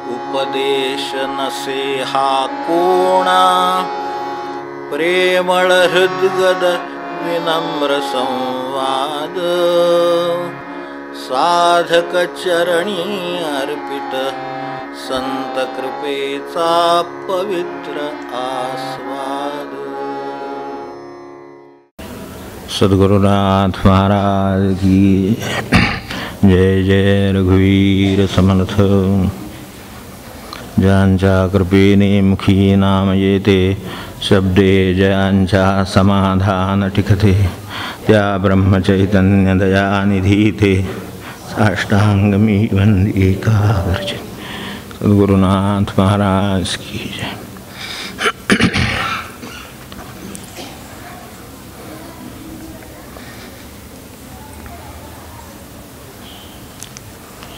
उपदेश नसे हा कोणा, प्रेमळ हृद्गद विनम्र संवाद, साधक चरणी अर्पित संत कृपेचा पवित्र आस्वाद. सद्गुरुनाथ महाराज की जय. जय रघुवीर समर्थ. ज्यांच्या कृपेने मुखी नाम येते, शब्दे जयांच्या समाधान टिकते, त्या ब्रह्मचैतन्य दयानिधी ते, साष्टांग मी वंदी का गर्जे. सद्गुरुनाथ महाराज की जय.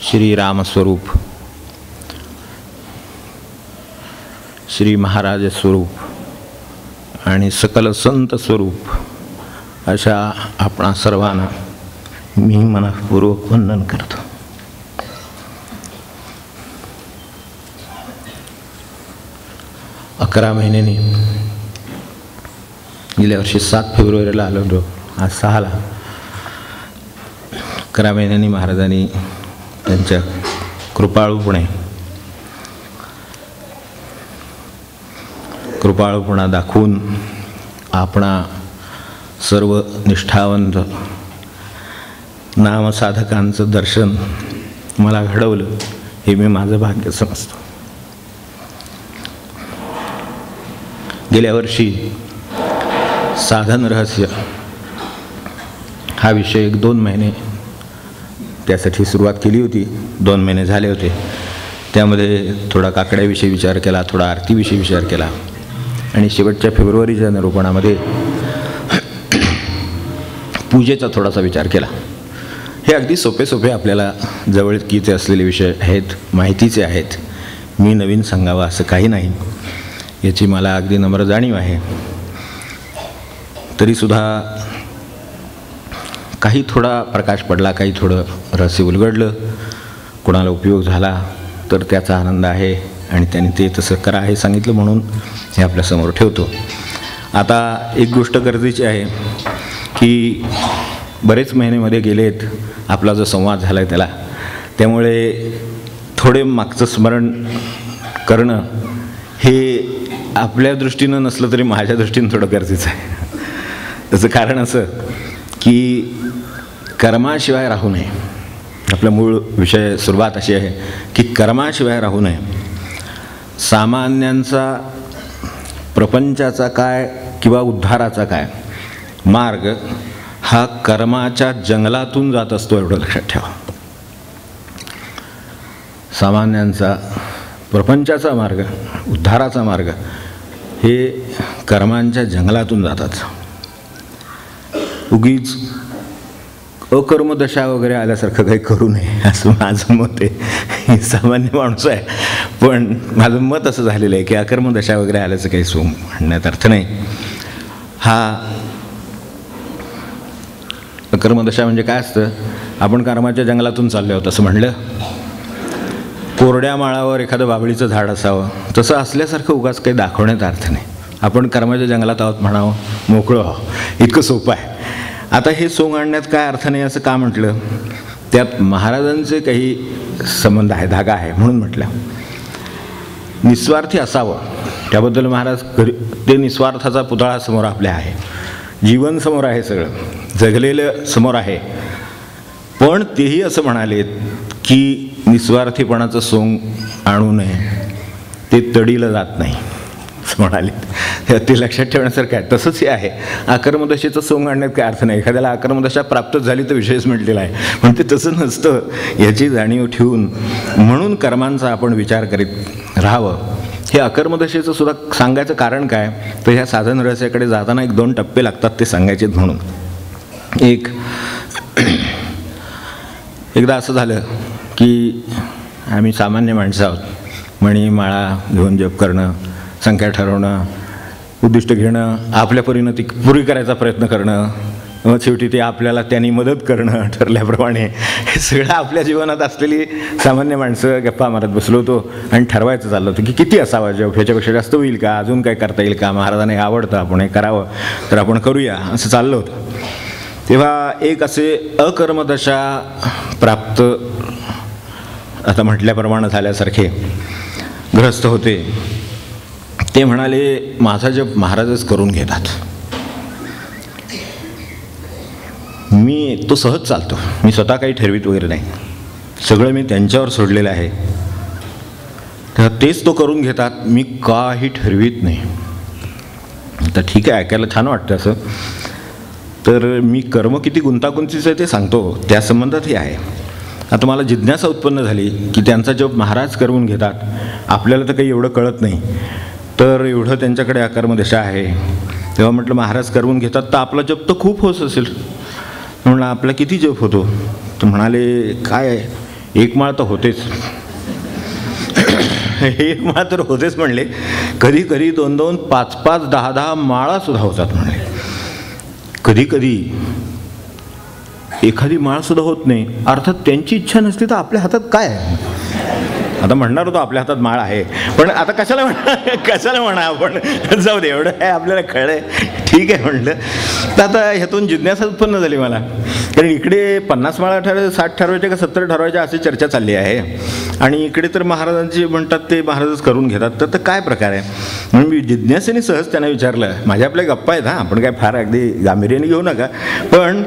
श्री रामस्वरूप, श्री महाराज स्वरूप आणि सकल संत स्वरूप अशा आपणा सर्वांना मी मनःपूर्वक वंदन करतो. अकरा महिन्यांनी गेल्या वर्षी 7 फेब्रुवारीला आलो होतो, आज 6ला. 11 महिन्यांनी महाराजांनी त्यांच्या कृपाळूपणा दाखवून आपणा सर्व निष्ठावंत नामसाधकांचं दर्शन मला घडवलं, हे मी माझं भाग्य समजतो. गेल्या वर्षी साधन रहस्य हा विषय 1-2 महिने त्यासाठी सुरुवात केली होती. 2 महिने झाले होते. त्यामध्ये थोडा काकड्याविषयी विचार केला, थोडा आरतीविषयी विचार केला आणि शेवटच्या फेब्रुवारीच्या निरूपणामध्ये पूजेचा थोडासा विचार केला. हे अगदी सोपे आपल्याला जवळकीचे असलेले विषय आहेत, माहितीचे आहेत. मी नवीन सांगावं असं काही नाही, याची मला अगदी नम्र जाणीव आहे. तरीसुद्धा काही थोडा प्रकाश पडला, काही थोडं रहस्य उलगडलं, कोणाला उपयोग झाला तर त्याचा आनंद आहे आणि त्यांनी ते तसं करा हे सांगितलं म्हणून हे आपल्यासमोर ठेवतो. आता एक गोष्ट गरजेची आहे की बरेच महिन्यामध्ये गेलेत, आपला जो संवाद झाला आहे त्याला, त्यामुळे थोडे मागचं स्मरण करणं हे आपल्या दृष्टीनं नसलं तरी माझ्या दृष्टीनं थोडं गरजेचं आहे. त्याचं कारण असं की कर्माशिवाय राहू नये. आपला मूळ विषय सुरुवात अशी आहे की कर्माशिवाय राहू नये. सामान्यांचा प्रपंचाचा काय किंवा उद्धाराचा काय मार्ग हा कर्माच्या जंगलातून जात असतो, एवढं लक्षात ठेवा. सामान्यांचा प्रपंचाचा मार्ग, उद्धाराचा मार्ग हे कर्मांच्या जंगलातून जातात. उगीच अकर्मदशा वगैरे आल्यासारखं काही करू नये असं माझं मत आहे. सामान्य माणूस आहे पण माझं मत असं झालेलं आहे की अकर्मदशा वगैरे आल्याचं काही सोम म्हणण्यात अर्थ नाही. हा अकर्मदशा म्हणजे काय असतं, आपण कर्माच्या जंगलातून चाललो आहोत असं म्हणलं. कोरड्या माळावर एखादं बाभळीचं झाड असावं, तसं असल्यासारखं उगाच काही दाखवण्यात अर्थ नाही. आपण कर्माच्या जंगलात आहोत म्हणावं, मोकळं व्हावं, इतकं सोपं आहे. आता हे सोंग आणण्यात काय अर्थ नाही असं का म्हटलं, त्यात महाराजांचे काही संबंध आहे, धागा आहे म्हणून म्हटलं. निस्वार्थी असावं त्याबद्दल महाराज ते निस्वार्थाचा पुतळा समोर आपल्या आहे, जीवन समोर आहे, सगळं जगलेलं समोर आहे. पण तेही असं म्हणालेत की निस्वार्थीपणाचं सोंग आणू नये, ते तडीला जात नाही असं म्हणाले. ते लक्षात ठेवण्यासारखं आहे. तसंच हे आहे, अकर्मदशेचं सोंग आणण्यात काय अर्थ नाही. एखाद्याला अकर्मदशा प्राप्त झाली तर विषयच म्हटलेला आहे, पण ते तसं नसतं याची जाणीव ठेवून म्हणून कर्मांचा आपण विचार करीत राहावं. हे अकर्मदशेचं सुद्धा सांगायचं कारण काय तर ह्या साधन रहस्याकडे जाताना 1-2 टप्पे लागतात ते सांगायचे म्हणून. एकदा असं झालं की आम्ही सामान्य माणसं आहोत. मणी माळा घेऊन जप करणं, संख्या ठरवणं, उद्दिष्ट घेणं, आपल्या परीनं ती पुरी करायचा प्रयत्न करणं, मग शेवटी ते आपल्याला त्यांनी मदत करणं ठरल्याप्रमाणे हे सगळं आपल्या जीवनात असलेली सामान्य माणसं गप्पा मारत बसलो होतो आणि ठरवायचं चाललं होतं की किती असावा जॉब, ह्याच्यापेक्षा जास्त होईल का, अजून काय करता येईल का, महाराजांना हे आवडतं, आपण हे करावं तर आपण करूया, असं चाललं होतं. तेव्हा एक असे अकर्मदशा प्राप्त आता म्हटल्याप्रमाणे झाल्यासारखे ग्रस्त होते. ते म्हणाले माझा जप महाराजच करून घेतात, मी तो सहज चालतो, मी स्वतः काही ठरवीत वगैरे नाही, सगळं मी त्यांच्यावर सोडलेलं आहे, तर तेच तो करून घेतात, मी काही ठरवीत नाही. तर ठीक आहे, ऐकायला छान वाटतं असं. तर मी कर्म किती गुंतागुंतीचं आहे ते सांगतो, त्या संबंधात हे आहे. आता मला जिज्ञासा उत्पन्न झाली की त्यांचा जप महाराज करून घेतात, आपल्याला तर काही एवढं कळत नाही, तर एवढं त्यांच्याकडे अकर्मदशा आहे. तेव्हा म्हटलं महाराज करून घेतात तर आपला जप तर खूप होत असेल. म्हणलं आपला किती जप होतो? तर म्हणाले काय एक माळ तर होतेच. एक माळ तर होतेच म्हणले, कधी कधी 2-2, 5-5, 10-10 माळा सुद्धा होतात म्हणले. कधी कधी एखादी माळ सुद्धा होत नाही. अर्थात त्यांची इच्छा नसली तर आपल्या हातात काय आहे? आता म्हणणार होतो आपल्या हातात माळ आहे, पण आता कशाला म्हणा आपण, जाऊ दे, एवढं आहे आपल्याला कळलं आहे, ठीक आहे म्हटलं. तर आता ह्यातून जिज्ञासा उत्पन्न झाली मला, कारण इकडे 50 माळा ठरवायच्या, 60 ठरवायच्या का 70 ठरवायच्या अशी चर्चा चालली आहे, आणि इकडे तर महाराजांची म्हणतात ते महाराजच करून घेतात, तर काय प्रकार आहे? म्हणून मी जिज्ञासेने सहज त्यांना विचारलं. माझ्या आपल्या गप्पा आहेत, हां, आपण काय फार अगदी गांभीर्याने घेऊ नका, पण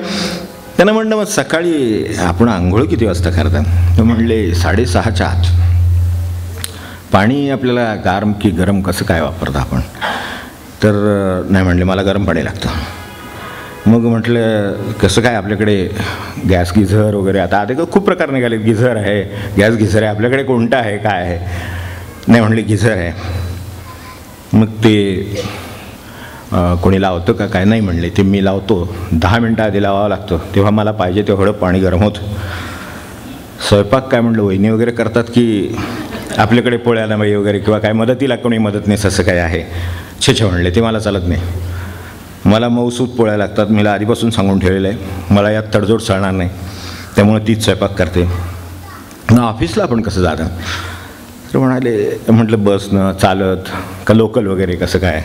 त्यांना म्हणलं मग सकाळी आपण आंघोळ किती वाजता करता? तर म्हणले 6:30च्या आत. पाणी आपल्याला गारम की गरम कसं काय वापरता आपण? तर नाही म्हणले मला गरम पाणी लागतं. मग म्हटलं कसं काय आपल्याकडे गॅस गिझर वगैरे, आता खूप प्रकार निघाले, गिझर आहे, गॅस गिझर आहे, आपल्याकडे कोणतं आहे काय आहे? नाही म्हणले गिझर आहे. मग ते कोणी लावतं का काय? नाही म्हणले ते मी लावतो, 10 मिनटं आधी लावावं लागतं, तेव्हा मला पाहिजे तेवढं पाणी गरम होतं. स्वयंपाक काय म्हणलं वहिनी वगैरे करतात की आपल्याकडे पोळ्याला बाई वगैरे किंवा काय मदतीला कोणी मदतनीस असं काय आहे? छे म्हणले ते मला चालत नाही, मला मऊसूत पोळ्या लागतात, मला आधीपासून सांगून ठेवलेलं आहे, मला यात तडजोड चालणार नाही, त्यामुळे तीच स्वयंपाक करते. मग ऑफिसला आपण कसं जातं? तर म्हणाले, म्हटलं बसनं, चालत का लोकल वगैरे कसं काय?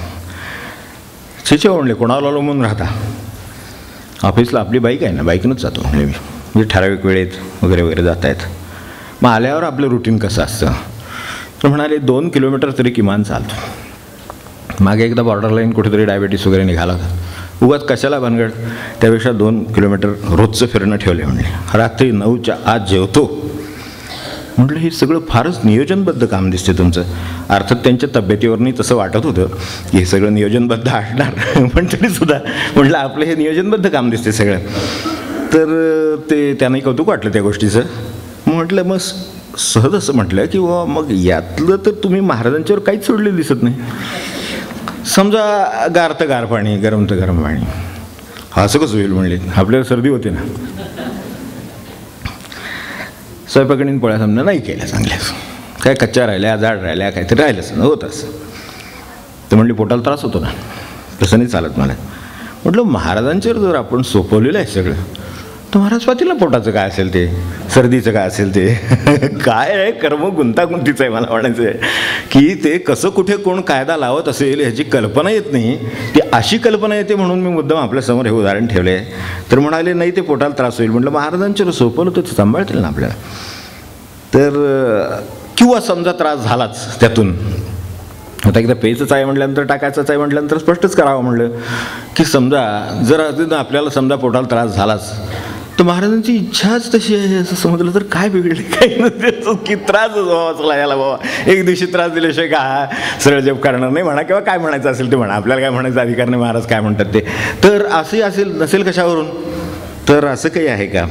छे म्हणले कोणाला अवलंबून राहता? ऑफिसला आपली बाईक आहे ना, बाईकनंच जातो म्हणले मी, म्हणजे ठराविक वेळेत वगैरे वगैरे जात आहेत. मग आल्यावर आपलं रुटीन कसं असतं? तर म्हणाले 2 किलोमीटर तरी किमान चालतो. मागे एकदा बॉर्डरलाईन कुठेतरी डायबिटीस वगैरे निघाला होता, उगाच कशाला भानगड, त्यापेक्षा 2 किलोमीटर रोजचं फिरणं ठेवले म्हणले. रात्री 9च्या आत जेवतो. म्हटलं हे सगळं फारच नियोजनबद्ध काम दिसते तुमचं. अर्थात त्यांच्या तब्येतीवरनी तसं वाटत होतं की हे सगळं नियोजनबद्ध असणार, पण तरीसुद्धा म्हटलं आपलं हे नियोजनबद्ध काम दिसते सगळं. तर ते त्यांनाही कौतुक वाटलं त्या गोष्टीचं. म्हटलं मग सहज असं म्हटलं की वा मग यातलं तर तुम्ही महाराजांच्यावर काहीच सोडलेलं दिसत नाही. समजा गार तर गार पाणी, गरम तर गरम पाणी, असं कसं होईल म्हणले, आपल्याला सर्दी होते ना. स्वयंपाकडीन पोळ्या समजा नाही केल्या चांगल्या, काय कच्च्या राहिल्या, जाड राहिल्या, काहीतरी राहिलंच ना, होतच. तर म्हणले पोटाला त्रास होतो ना, तसं नाही चालत मला. म्हटलं महाराजांच्यावर जर आपण सोपवलेलं आहे सगळं, तर महाराज पाटील ना पोटाचं काय असेल ते, सर्दीचं काय असेल ते, काय आहे कर्म गुंतागुंतीचं आहे. मला म्हणायचं आहे की ते कसं कुठे कोण कायदा लावत असेल ह्याची कल्पना येत नाही, ती अशी कल्पना येते, म्हणून मी मुद्दाम आपल्यासमोर हे उदाहरण ठेवलं आहे. तर म्हणाले नाही ते पोटाला त्रास होईल. म्हटलं महाराजांच्यावर सोपवलं तर सांभाळतील ना आपल्याला. तर किंवा समजा त्रास झालाच त्यातून, आता एकदा पेचंच आहे म्हटल्यानंतर, टाकायचंच आहे म्हटल्यानंतर स्पष्टच करावं म्हणलं की समजा जर अजून आपल्याला समजा पोटाला त्रास झालाच तर महाराजांची इच्छाच तशी आहे असं समजलं तर काय बिघडले, काही नसते की त्रासच व्हावा चला याला बाबा, एक दिवशी त्रास दिल्याशिवाय का सरळ जप करणार नाही म्हणा, किंवा काय म्हणायचं असेल ते म्हणा, आपल्याला काय म्हणायचं अधिकार नाही, महाराज काय म्हणतात ते. तर असंही असेल नसेल कशावरून, तर असं काही आहे का,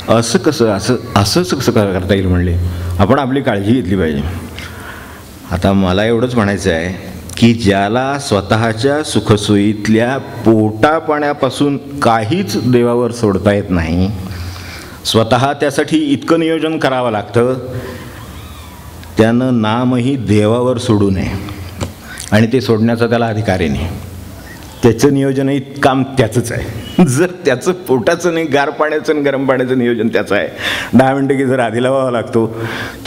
असं कसं, असंच कसं करता येईल म्हणले, आपण आपली काळजी घेतली पाहिजे. आता मला एवढंच म्हणायचं आहे की ज्याला स्वतःच्या सुखसोयीतल्या पोटापाण्यापासून काहीच देवावर सोडता येत नाही, स्वतः त्यासाठी इतकं नियोजन करावं लागतं, त्यानं नामही देवावर सोडू नये, आणि ते सोडण्याचा त्याला अधिकारही नाही. त्याचं नियोजनही काम त्याचंच आहे. जर त्याचं पोटाचं नाही, गार पाण्याचं आणि गरम पाण्याचं नियोजन त्याचं आहे, 10 मिनटं की जर आधी लावावा लागतो,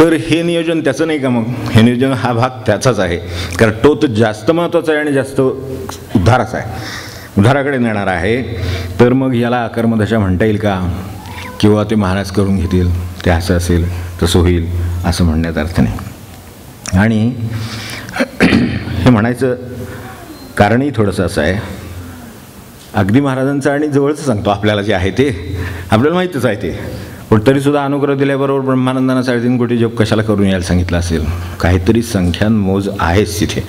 तर हे नियोजन त्याचं नाही का? मग हे नियोजन हा भाग त्याचाच आहे. कारण तो तर जास्त महत्त्वाचा आहे आणि जास्त उद्धाराचा आहे, उद्धाराकडे नेणार आहे. तर मग याला कर्मदशा म्हणता येईल का? किंवा ते महाराज करून घेतील, ते असं असेल तसं होईल असं म्हणण्यात अर्थ नाही. आणि हे म्हणायचं कारणही थोडंसं असं आहे, अगदी महाराजांचं आणि जवळचं सांगतो आपल्याला जे आहे ते आपल्याला माहीतच आहे ते, पण तरीसुद्धा अनुग्रह दिल्याबरोबर ब्रह्मानंदांना 3.5 कोटी जप कशाला करून यायला सांगितलं असेल? काहीतरी संख्यान मोज आहेच तिथे,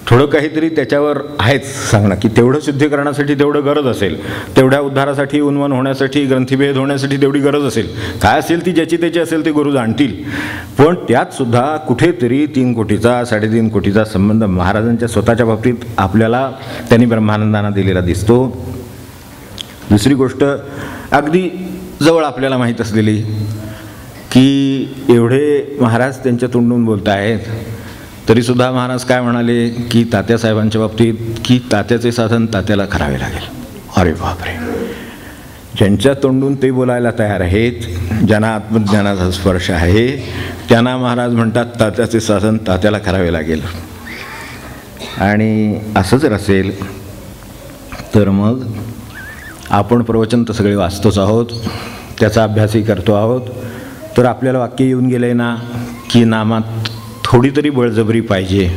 थोडं काहीतरी त्याच्यावर आहेच सांगणं, की तेवढं शुद्धीकरणासाठी तेवढं गरज असेल, तेवढ्या उद्धारासाठी, उन्मन होण्यासाठी, ग्रंथीभेद होण्यासाठी तेवढी गरज असेल. काय असेल ती ज्याची त्याची असेल ते गुरु जाणतील. पण त्यातसुद्धा कुठेतरी 3 कोटीचा 3.5 कोटीचा संबंध महाराजांच्या स्वतःच्या बाबतीत आपल्याला त्यांनी ब्रह्मानंदांना दिलेला दिसतो. दुसरी गोष्ट अगदी जवळ आपल्याला माहीत असलेली, की एवढे महाराज त्यांच्या तोंडून बोलत आहेत, तरीसुद्धा महाराज काय म्हणाले की तात्यासाहेबांच्या बाबतीत, की तात्याचे साधन तात्याला करावे लागेल. अरे बापरे, ज्यांच्या तोंडून ते बोलायला तयार आहेत, ज्यांना आत्मज्ञानाचा स्पर्श आहे, त्यांना महाराज म्हणतात तात्याचे साधन तात्याला करावे लागेल. आणि असं जर असेल तर मग आपण प्रवचन तर सगळे वाचतोच आहोत, त्याचा अभ्यासही करतो आहोत, तर आपल्याला वाक्य येऊन गेलं आहे ना, की नामात थोडी तरी बळजबरी पाहिजे.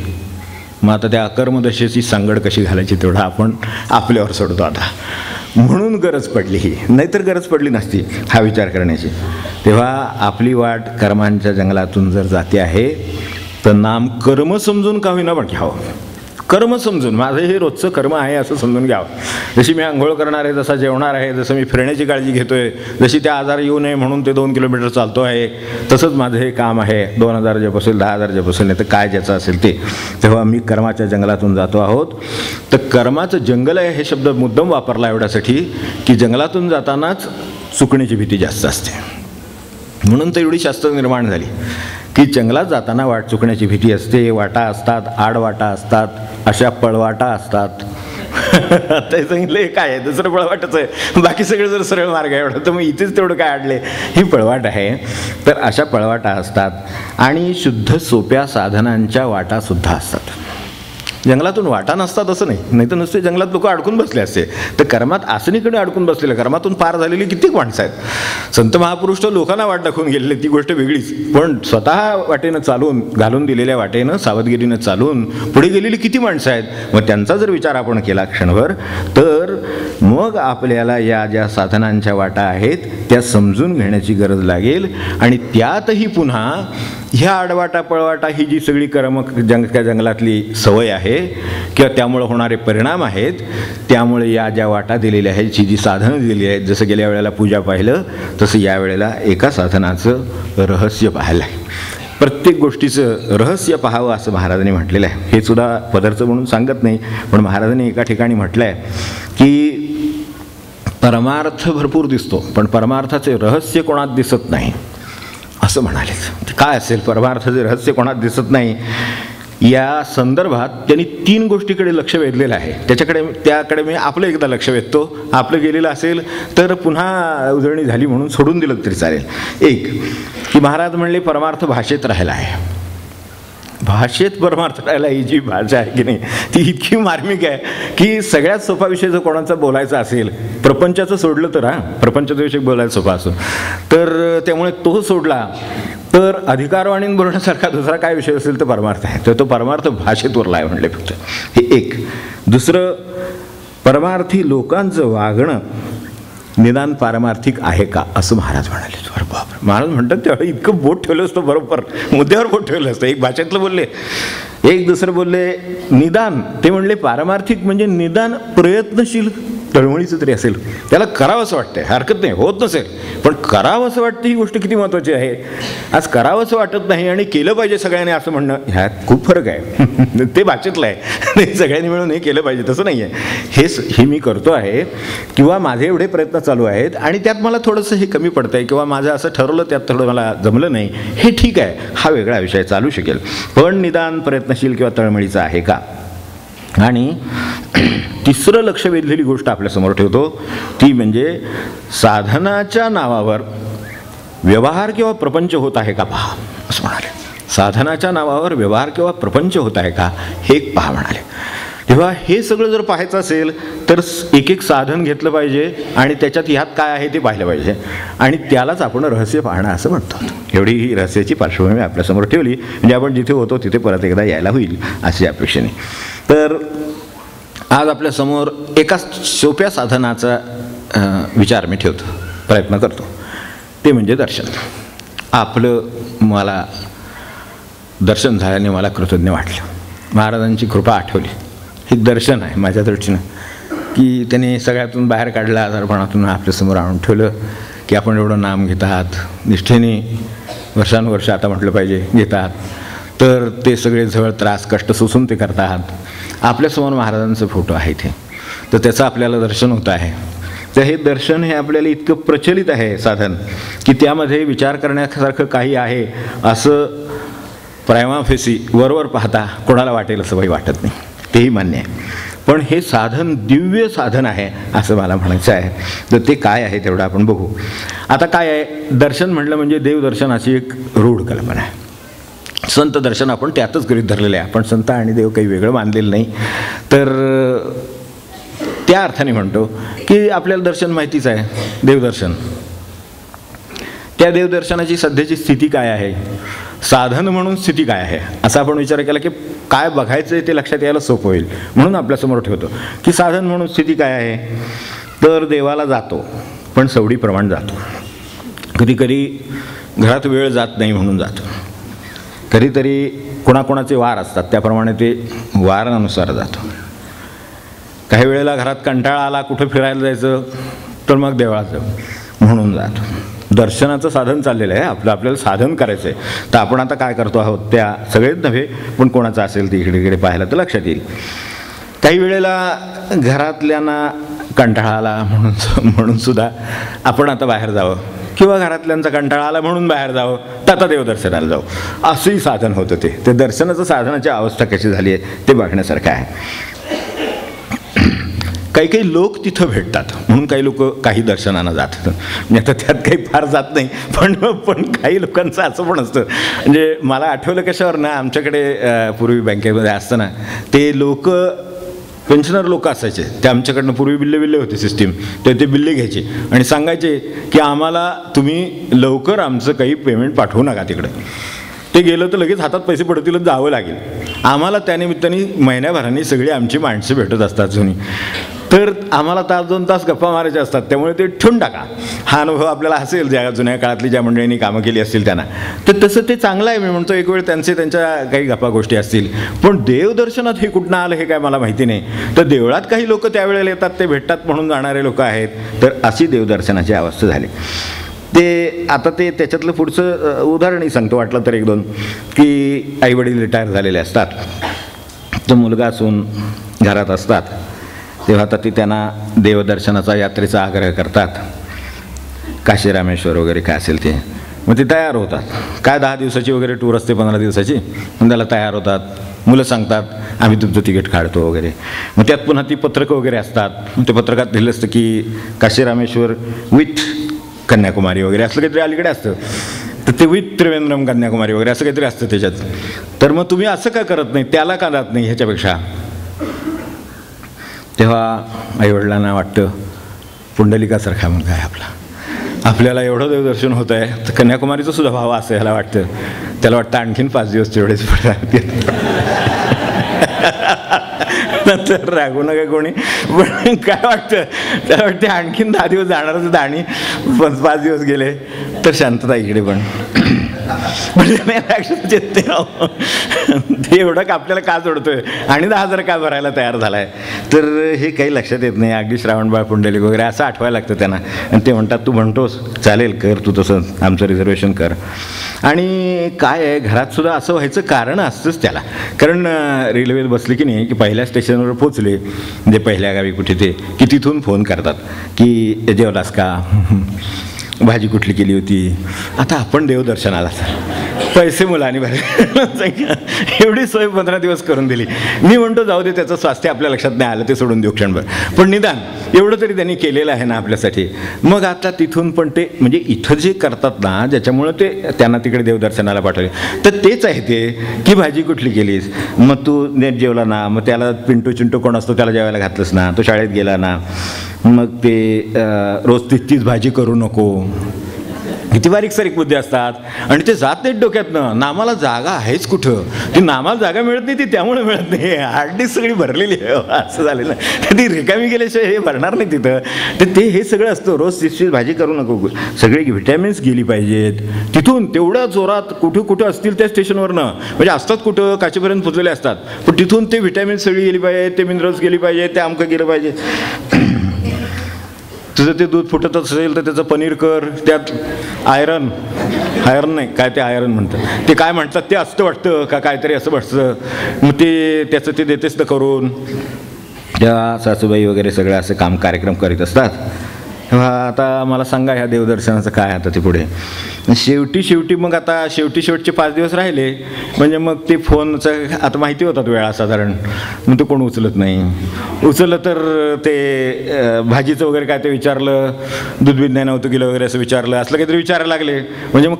मग आता त्या अकर्मदशेची सांगड कशी घालायची तेवढा आपण आपल्यावर सोडतो आता. म्हणून गरज पडली ही, नाहीतर गरज पडली नसती हा विचार करण्याची. तेव्हा आपली वाट कर्मांच्या जंगलातून जर जाते आहे, तर नाम कर्म समजून का होईना पण घ्यावं. कर्म समजून, माझं हे रोजचं कर्म आहे असं समजून घ्यावं. जशी मी आंघोळ करणार आहे, जसा जेवणार आहे, जसं मी फिरण्याची काळजी घेतो आहे, जशी त्या आजार येऊ नये म्हणून ते 2 किलोमीटर चालतो आहे, तसंच माझं हे काम आहे. 2000 जप असेल, 10,000 जप असेल, नाही तर काय ज्याचं असेल ते. तेव्हा मी कर्माच्या जंगलातून जातो आहोत. तर कर्माचं जंगल आहे हे शब्द मुद्दाम वापरला एवढ्यासाठी, की जंगलातून जातानाच चुकण्याची भीती जास्त असते. म्हणून तर एवढी शास्त्र निर्माण झाली, की जंगलात जाताना वाट चुकण्याची भीती असते. वाटा असतात, आडवाटा असतात, अशा पळवाटा असतात. आता सांगितलं काय आहे, दुसरं पळवाटच आहे, बाकी सगळे जर सरळ मार्ग आहे एवढं, तर मग इथेच तेवढं काय अडले, ही पळवाट आहे. तर अशा पळवाटा असतात आणि शुद्ध सोप्या साधनांच्या वाटासुद्धा असतात. जंगलातून वाटा नसतात असं नाही, नाही तर नुसते जंगलात लोक अडकून बसले असते. तर कर्मात आसनीकडे अडकून बसलेले, कर्मातून पार झालेली कित्येक माणसं आहेत. संत महापुरुष तर लोकांना वाट दाखवून गेलेले, ती गोष्ट वेगळीच. पण स्वतः वाटेनं चालून, घालून दिलेल्या वाटेनं, सावधगिरीनं चालून पुढे गेलेली किती माणसं आहेत. मग त्यांचा जर विचार आपण केला क्षणभर, तर मग आपल्याला या ज्या साधनांच्या वाटा आहेत त्या समजून घेण्याची गरज लागेल. आणि त्यातही पुन्हा ह्या आडवाटा पळवाटा ही जी सगळी त्या जंगलातली सवय आहे किंवा त्यामुळे होणारे परिणाम आहेत, त्यामुळे या ज्या वाटा दिलेल्या आहेत, जी साधनं दिलेली आहेत, जसं गेल्या वेळेला पूजा पाहिलं तसं यावेळेला एका साधनाचं रहस्य पाहायला आहे. प्रत्येक गोष्टीचं रहस्य पाहावं असं महाराजांनी म्हटलेलं आहे. हे सुद्धा पदार्थ म्हणून सांगत नाही, पण महाराजांनी एका ठिकाणी म्हटलं आहे की परमार्थ भरपूर दिसतो, पण परमार्थाचे रहस्य कोणात दिसत नाही असं म्हणाले. काय असेल परमार्थाचे रहस्य कोणात दिसत नाही, या संदर्भात त्यांनी 3 गोष्टीकडे लक्ष वेधलेलं आहे. त्याकडे मी आपलं एकदा लक्ष वेधतो. आपलं गेलेलं असेल तर पुन्हा उजळणी झाली म्हणून सोडून दिलं तरी चालेल. एक, की महाराज म्हणले परमार्थ भाषेत राहिला आहे. भाषेत परमार्थ राहिला, ही जी भाषा आहे की नाही ती इतकी मार्मिक आहे की सगळ्यात सोपा विषय जर कोणाचा बोलायचा असेल, प्रपंचाचं सोडलं तर, प्रपंचाचा विषय बोलायला सोपा असो, तर त्यामुळे तो सोडला तर अधिकारवाणीन बोलण्यासारखा दुसरा काय विषय असेल तर परमार्थ आहे. तर तो परमार्थ भाषेत उरला आहे म्हणले फक्त. हे एक. दुसरं, परमार्थी लोकांचं वागणं निदान पारमार्थिक आहे का असं महाराज म्हणाले. अरे बापरे, महाराज म्हणतात तेव्हा इतकं बोट ठेवलं असतं, बरोबर मुद्द्यावर बोट ठेवलं असतं. एक भाषेतलं बोलले, एक दुसरं बोलले निदान. ते म्हणले पारमार्थिक म्हणजे निदान प्रयत्नशील तळमळीचं तरी असेल, त्याला करावं असं वाटतंय, हरकत नाही, होत नसेल पण करावं असं वाटतं. ही गोष्ट किती महत्त्वाची आहे. आज करावं असं वाटत नाही आणि केलं पाहिजे सगळ्यांनी असं म्हणणं, ह्यात खूप फरक आहे. ते भाषेतलं आहे, सगळ्यांनी मिळून हे केलं पाहिजे तसं नाही आहे. हे मी करतो आहे किंवा माझे एवढे प्रयत्न चालू आहेत आणि त्यात मला थोडंसं हे कमी पडतं आहे किंवा माझं असं ठरवलं त्यात थोडं मला जमलं नाही, हे ठीक आहे, हा वेगळा विषय चालू शकेल. पण निदान प्रयत्नशील किंवा तळमळीचा आहे का. आणि तिसरं लक्ष वेधलेली गोष्ट आपल्यासमोर ठेवतो, ती म्हणजे साधनाच्या नावावर व्यवहार किंवा प्रपंच होत आहे का पहा, असं म्हणाले. साधनाच्या नावावर व्यवहार किंवा प्रपंच होत आहे का हे एक पहा म्हणाले. तेव्हा हे सगळं जर पाहायचं असेल तर एक एक साधन घेतलं पाहिजे आणि त्याच्यात ह्यात काय आहे ते पाहिलं पाहिजे, आणि त्यालाच आपण रहस्य पाहणं असं म्हणतो. एवढी ही रहस्याची पार्श्वभूमी आपल्यासमोर ठेवली म्हणजे आपण जिथे होतो तिथे परत एकदा यायला होईल अशी अपेक्षेने. तर आज आपल्यासमोर एका सोप्या साधनाचा विचार मी ठेवतो, प्रयत्न करतो, ते म्हणजे दर्शन. मला दर्शन झाल्याने मला कृतज्ञ वाटलं. महाराजांची कृपा आठवली. हे दर्शन आहे माझ्या दृष्टीनं, की त्याने सगळ्यातून बाहेर काढलं, आजारपणातून आपल्यासमोर आणून ठेवलं, की आपण एवढं नाम घेत आहात, निष्ठेने वर्षानुवर्ष आता म्हटलं पाहिजे घेतात, तर ते सगळे झळ त्रास कष्ट सोसून ते करत आहात. आपल्यासमोर महाराजांचं फोटो आहे इथे, तर त्याचं आपल्याला दर्शन होतं आहे. तर हे दर्शन हे आपल्याला इतकं प्रचलित आहे साधन, की त्यामध्ये विचार करण्यासारखं काही आहे असं प्रायमा फेसी वरवर पाहता कोणाला वाटेल असं काही वाटत नाही, तेही मान्य आहे. पण हे साधन दिव्य साधन आहे असं मला म्हणायचं आहे. तर ते काय आहे तेवढं आपण बघू. आता काय आहे, दर्शन म्हटलं म्हणजे देवदर्शनाची एक रूढ कल्पना आहे. संत दर्शन आपण त्यातच गृहीत धरलेलं आहे. आपण संत आणि देव काही वेगळं मानलेलं नाही. तर त्या अर्थाने म्हणतो की आपल्याला दर्शन माहितीच आहे, देवदर्शन. त्या देवदर्शनाची सध्याची स्थिती काय आहे, साधन म्हणून स्थिती काय आहे, असा आपण विचार केला की काय बघायचं आहे ते लक्षात यायला सोपं होईल. म्हणून आपल्यासमोर ठेवतो की साधन म्हणून स्थिती काय आहे. तर देवाला जातो पण सवडीप्रमाणे जातो. कधीकधी घरात वेळ जात नाही म्हणून जातो. कधीतरी कोणाकोणाचे वार असतात त्याप्रमाणे ते वारानुसार जातो. काही वेळेला घरात कंटाळा आला, कुठं फिरायला जायचं, तर मग देवळात जाऊ म्हणून जातो. दर्शनाचं साधन चाललेलं आहे आपल्याला साधन करायचं आहे. तर आपण आता काय करतो आहोत त्या सगळेच नव्हे, पण कोणाचं असेल ते इकडे इकडे पाहायला तर लक्षात येईल. काही वेळेला घरातल्यांना कंटाळा आला म्हणून सुद्धा आपण आता बाहेर जावं, किंवा घरातल्यांचा कंटाळा आला म्हणून बाहेर जावं, तर आता देवदर्शनाला जावं, असंही साधन होतं. ते दर्शनाचं साधनाची अवस्था कशी झाली आहे ते बघण्यासारखं आहे. काही काही लोक तिथं भेटतात म्हणून काही लोक काही दर्शनानं जातात. म्हणजे आता त्यात काही फार जात नाही, पण काही लोकांचं असं पण असतं. म्हणजे मला आठवलं कशावर ना, आमच्याकडे पूर्वी बँकेमध्ये असताना ते लोक पेन्शनर लोक असायचे, ते आमच्याकडनं पूर्वी बिल्ले होते सिस्टीम, तर ते बिल्ले घ्यायचे आणि सांगायचे की आम्हाला तुम्ही लवकर आमचं काही पेमेंट पाठवू नका तिकडं. ते गेलं तर लगेच हातात पैसे पडतीलच, जावं लागेल. आम्हाला त्यानिमित्ताने महिन्याभराने सगळी आमची माणसं भेटत असतात जुनी, तर आम्हाला तास 2 तास गप्पा मारायचे असतात. त्यामुळे ते ठेवून टाका. हा अनुभव आपल्याला असेल ज्या जुन्या काळातली ज्या मंडळींनी कामं केली असतील त्यांना, तर तसं ते चांगलं आहे. मी म्हणतो एक वेळ त्यांच्या काही गप्पा गोष्टी असतील, पण देवदर्शनात हे कुठनं आलं हे काय मला माहिती नाही. तर देवळात काही लोक त्यावेळेला येतात, ते भेटतात म्हणून जाणारे लोक आहेत. तर अशी देवदर्शनाची अवस्था झाली. ते आता ते त्याच्यातलं पुढचं उदाहरणही सांगतो वाटलं तर 1-2, की आईवडील रिटायर झालेले असतात, तर मुलगा सून घरात असतात, तेव्हा आता ती त्यांना देवदर्शनाचा यात्रेचा आग्रह करतात. काशी रामेश्वर वगैरे काय असेल ते, मग ते तयार होतात. काय 10 दिवसाची वगैरे टूर असते, 15 दिवसाची, मग त्याला तयार होतात. मुलं सांगतात आम्ही तुमचं तिकीट काढतो वगैरे. मग त्यात पुन्हा ती पत्रकं वगैरे असतात. ते पत्रकात लिहिलं असतं की काशी रामेश्वर विथ कन्याकुमारी वगैरे असं काहीतरी अलीकडे असतं. तर ते विथ त्रिवेंद्रम कन्याकुमारी वगैरे असं काहीतरी असतं त्याच्यात. तर मग तुम्ही असं का करत नाही, त्याला का जात नाही ह्याच्यापेक्षा. तेव्हा आईवडिलांना वाटतं पुंडलिकासारखा मुलगा आहे आपल्याला एवढं देवदर्शन होतं आहे, तर कन्याकुमारीचं सुद्धा व्हावं असं ह्याला वाटतं. त्याला वाटतं आणखीन 5 दिवस तेवढेच पडतात. नंतर रागू नका कोणी, पण काय वाटतं त्याला वाटते आणखीन 10 दिवस जाणारच होतं आणि 5 दिवस गेले तर शांतता इकडे पण. लक्षात येत ते एवढं का आपल्याला का जोडतोय आणि 10,000 का भरायला तयार झालाय, तर हे काही लक्षात येत नाही. अगदी श्रावणबाळ पुंडलिक वगैरे असं आठवायला लागतं त्यांना. आणि ते म्हणतात तू म्हणतोस चालेल कर तू तसं, आमचं रिझर्वेशन कर. आणि काय आहे घरात सुद्धा असं व्हायचं कारण असतंच त्याला. कारण रेल्वेत बसले की नाही की पहिल्या स्टेशनवर पोचले म्हणजे पहिल्या गावी कुठे ते, की तिथून फोन करतात की जेवलास का, भाजी कुठली केली होती. आता आपण देवदर्शनाला पैसे मुलांनी भरले, एवढी सोय 15 दिवस करून दिली. मी म्हणतो जाऊ दे, त्याचं स्वास्थ्य आपल्या लक्षात नाही आलं ते सोडून देऊ क्षणभर, पण निदान एवढं तरी त्यांनी केलेलं आहे ना आपल्यासाठी. मग आता तिथून पण ते म्हणजे इथं जे करतात ना, ज्याच्यामुळं ते त्यांना तिकडे देवदर्शनाला पाठवले, तर तेच आहे ते की भाजी कुठली केलीस, मग तू नीट जेवला ना, मग त्याला पिंटू चिंटू कोण असतो त्याला जेवायला घातलंस ना, तो शाळेत गेला ना, मग ते रोज तीच भाजी करू नको. किती बारीक सारीक मुद्दे असतात आणि ते जात नाहीत डोक्यातनं. नामाला जागा आहेच कुठं, ती नामाला जागा मिळत नाही, ती त्यामुळे मिळत नाही. हार्डडिस्क सगळी भरलेली आहे असं झालेलं. ती रिकामी गेल्याशिवाय हे भरणार नाही तिथं. तर ते हे सगळं असतं, रोज तिची भाजी करू नको, सगळे व्हिटॅमिन्स गेली पाहिजेत तिथून तेवढ्या जोरात. कुठं असतील त्या स्टेशनवरनं, म्हणजे असतात कुठं काचेपर्यंत पोचलेले असतात, पण तिथून ते व्हिटॅमिन्स सगळी गेली पाहिजे, ते मिनरल्स गेली पाहिजे, ते आमकं गेलं पाहिजे. तुझं ते दूध फुटत असेल तर त्याचं पनीर कर, त्यात आयरन नाही काय ते आयरन म्हणतात, ते काय म्हणतात ते असतं वाटतं का काहीतरी असं वाटतं, मग ते त्याचं ते देतेच तर करून. त्या सासूबाई वगैरे सगळं असं काम कार्यक्रम करीत असतात. आता मला सांगा ह्या देवदर्शनाचं काय आता ते पुढे शेवटी मग आता शेवटचे 5 दिवस राहिले म्हणजे मग ते फोनचं आता माहिती होतात वेळा साधारण, मग तो कोण उचलत नाही. उचललं तर ते भाजीचं वगैरे काय ते विचारलं, दूध नाही नव्हतं गेलं वगैरे असं विचारलं, असलं काहीतरी विचारायला लागले. म्हणजे मग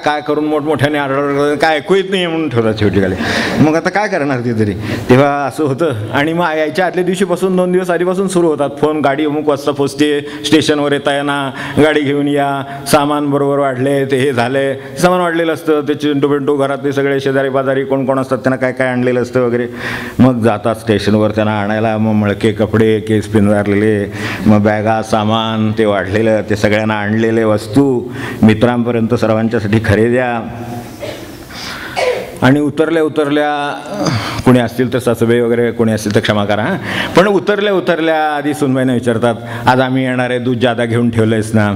काय करून मोठमोठ्याने आढळ काय ऐकू येत नाही म्हणून ठेवतात शेवटी खाली. मग आता काय करणार ते तरी, तेव्हा असं होतं. आणि मग यायच्या आदल्या दिवशीपासून 2 दिवस आधीपासून सुरू होतात फोन, गाडी अमुक वाजता पोचते, स्टेशनवर येता येणा, गाडी घेऊन या, सामान बरोबर वाढले, ते हे झाले, सामान वाढलेलं असतं, ते चिंटू पिंटू घरातले सगळे शेजारी पाजारी कोण असतात त्यांना काय काय आणलेलं असतं वगैरे. मग जातात स्टेशनवर त्यांना आणायला, मग मळके कपडे, केस पिंजारलेले, मग बॅगा, सामान ते वाढलेलं, ते सगळ्यांना आणलेले वस्तू, मित्रांपर्यंत सर्वांच्यासाठी खरेद्या. आणि उतरल्या कोणी असतील तर सासूबाई वगैरे कोणी असतील तर क्षमा करा, पण उतरल्या आधी सुनबाईंना विचारतात, आज आम्ही येणार आहे, दूध जादा घेऊन ठेवलं आहेस ना,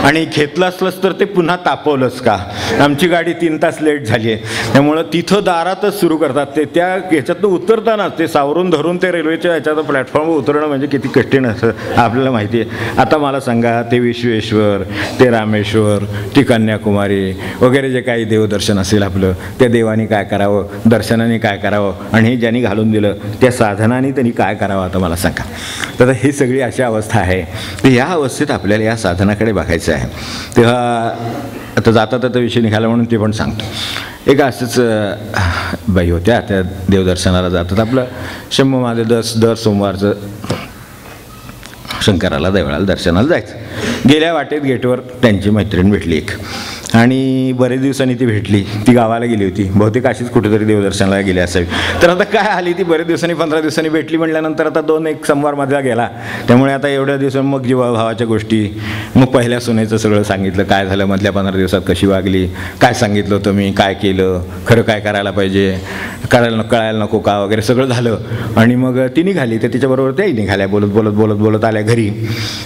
आणि घेतलं असलंच तर ते पुन्हा तापवलंच का, आमची गाडी 3 तास लेट झाली आहे. त्यामुळं तिथं दारातच सुरू करतात ते. त्या ह्याच्यातनं उतरतानाच ते सावरून धरून ते रेल्वेच्या ह्याच्यात प्लॅटफॉर्मवर उतरणं म्हणजे किती कठीण असं आपल्याला माहिती आहे. आता मला सांगा, ते विश्वेश्वर, ते रामेश्वर, ती कन्याकुमारी वगैरे जे काही देवदर्शन असेल आपलं, त्या देवानी काय करावं, दर्शनाने काय करावं, आणि हे ज्यांनी घालून दिलं त्या साधनाने त्यांनी काय करावं आता मला सांगा. तर ही सगळी अशी अवस्था आहे. तर या अवस्थेत आपल्याला या साधनाकडे बघायचं आहे. तेव्हा आता जाता विषय निघाला म्हणून ते पण सांगतो. एक असंच बाई होत्या, त्या देवदर्शनाला जातात. आपलं शंभू महादेव दर सोमवारचं शंकराला देवळाला दर्शनाला जायचं. गेल्या वाटेत गेटवर त्यांची मैत्रीण भेटली एक, आणि बरेच दिवसांनी ती भेटली. ती गावाला गेली होती, बहुतेक अशीच कुठेतरी देवदर्शनाला गेली असावी. तर आता काय आली ती, बरेच दिवसांनी 15 दिवसांनी भेटली म्हटल्यानंतर आता 2-1 सोमवार मधला गेला. त्यामुळे आता एवढ्या दिवसांनी मग जीवाभावाच्या गोष्टी, मग पहिल्या सुनेचं सगळं सांगितलं, काय झालं मधल्या 15 दिवसात, कशी वागली, काय सांगितलं होतं मी, काय केलं, खरं काय करायला पाहिजे, कळायला नको का वगैरे सगळं झालं. आणि मग ती निघाली, तर तिच्याबरोबर त्याही निघाल्या, बोलत आल्या घरी.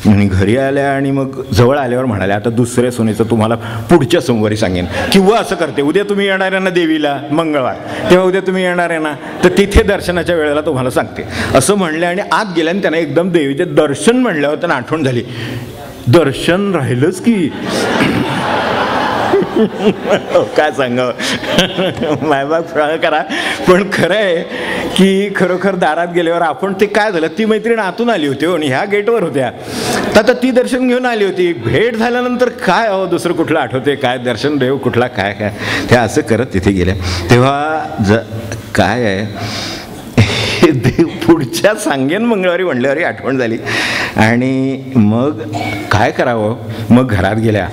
आणि घरी आल्या आणि मग जवळ आल्यावर म्हणाल्या, आता दुसऱ्या सुनेचं तुम्हाला पुढच्या सोमवारी सांगेन, किंवा असं करते, उद्या तुम्ही येणार आहे ना देवीला मंगळवार, तेव्हा उद्या तुम्ही येणार आहे ना, तर तिथे दर्शनाच्या वेळेला तुम्हाला सांगते असं म्हणले. आणि आत गेल्याने त्यांना एकदम देवीचे दर्शन म्हणल्यावर त्यांना आठवण झाली, दर्शन राहिलंच की. काय सांगावं, मायबाप फळ करा. पण खरं आहे की खरोखर दारात गेल्यावर आपण ते काय झालं, ती मैत्रीण आतून आली होती आणि ह्या गेटवर होत्या, तर ती दर्शन घेऊन आली होती. भेट झाल्यानंतर काय दुसरं कुठलं आठवते, काय दर्शन देव कुठला, काय त्या असं करत तिथे गेल्या. तेव्हा काय आहे, देव पुढच्या सांगेन मंगळवारी म्हणल्यावर आठवण झाली. आणि मग काय करावं, मग घरात गेल्या.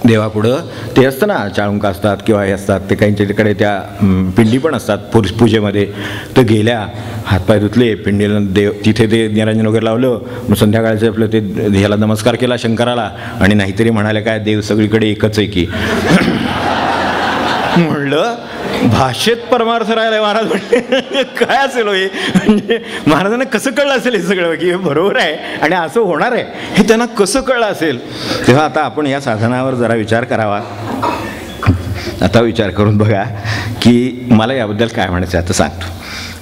देवापुढं ते असतं ना, चाळुंका असतात किंवा हे असतात, ते काहींच्या तिकडे त्या पिंडी पण असतात पूजेमध्ये. तर गेल्या, हातपाय धुतले, पिंडीला देव तिथे ते निरांजन वगैरे लावलं. मग संध्याकाळचं आपलं ते ह्याला नमस्कार केला शंकराला. आणि नाहीतरी म्हणाले, काय देव सगळीकडे एकच आहे की. म्हणलं भाषेत परमार्थ राहिलाय महाराज. म्हणजे काय असेल हे, म्हणजे महाराजांना कसं कळलं असेल हे सगळं की हे बरोबर आहे आणि असं होणार आहे, हे त्यांना कसं कळलं असेल. तेव्हा आता आपण या साधनावर जरा विचार करावा. आता विचार करून बघा की मला याबद्दल काय म्हणायचं आता सांगतो.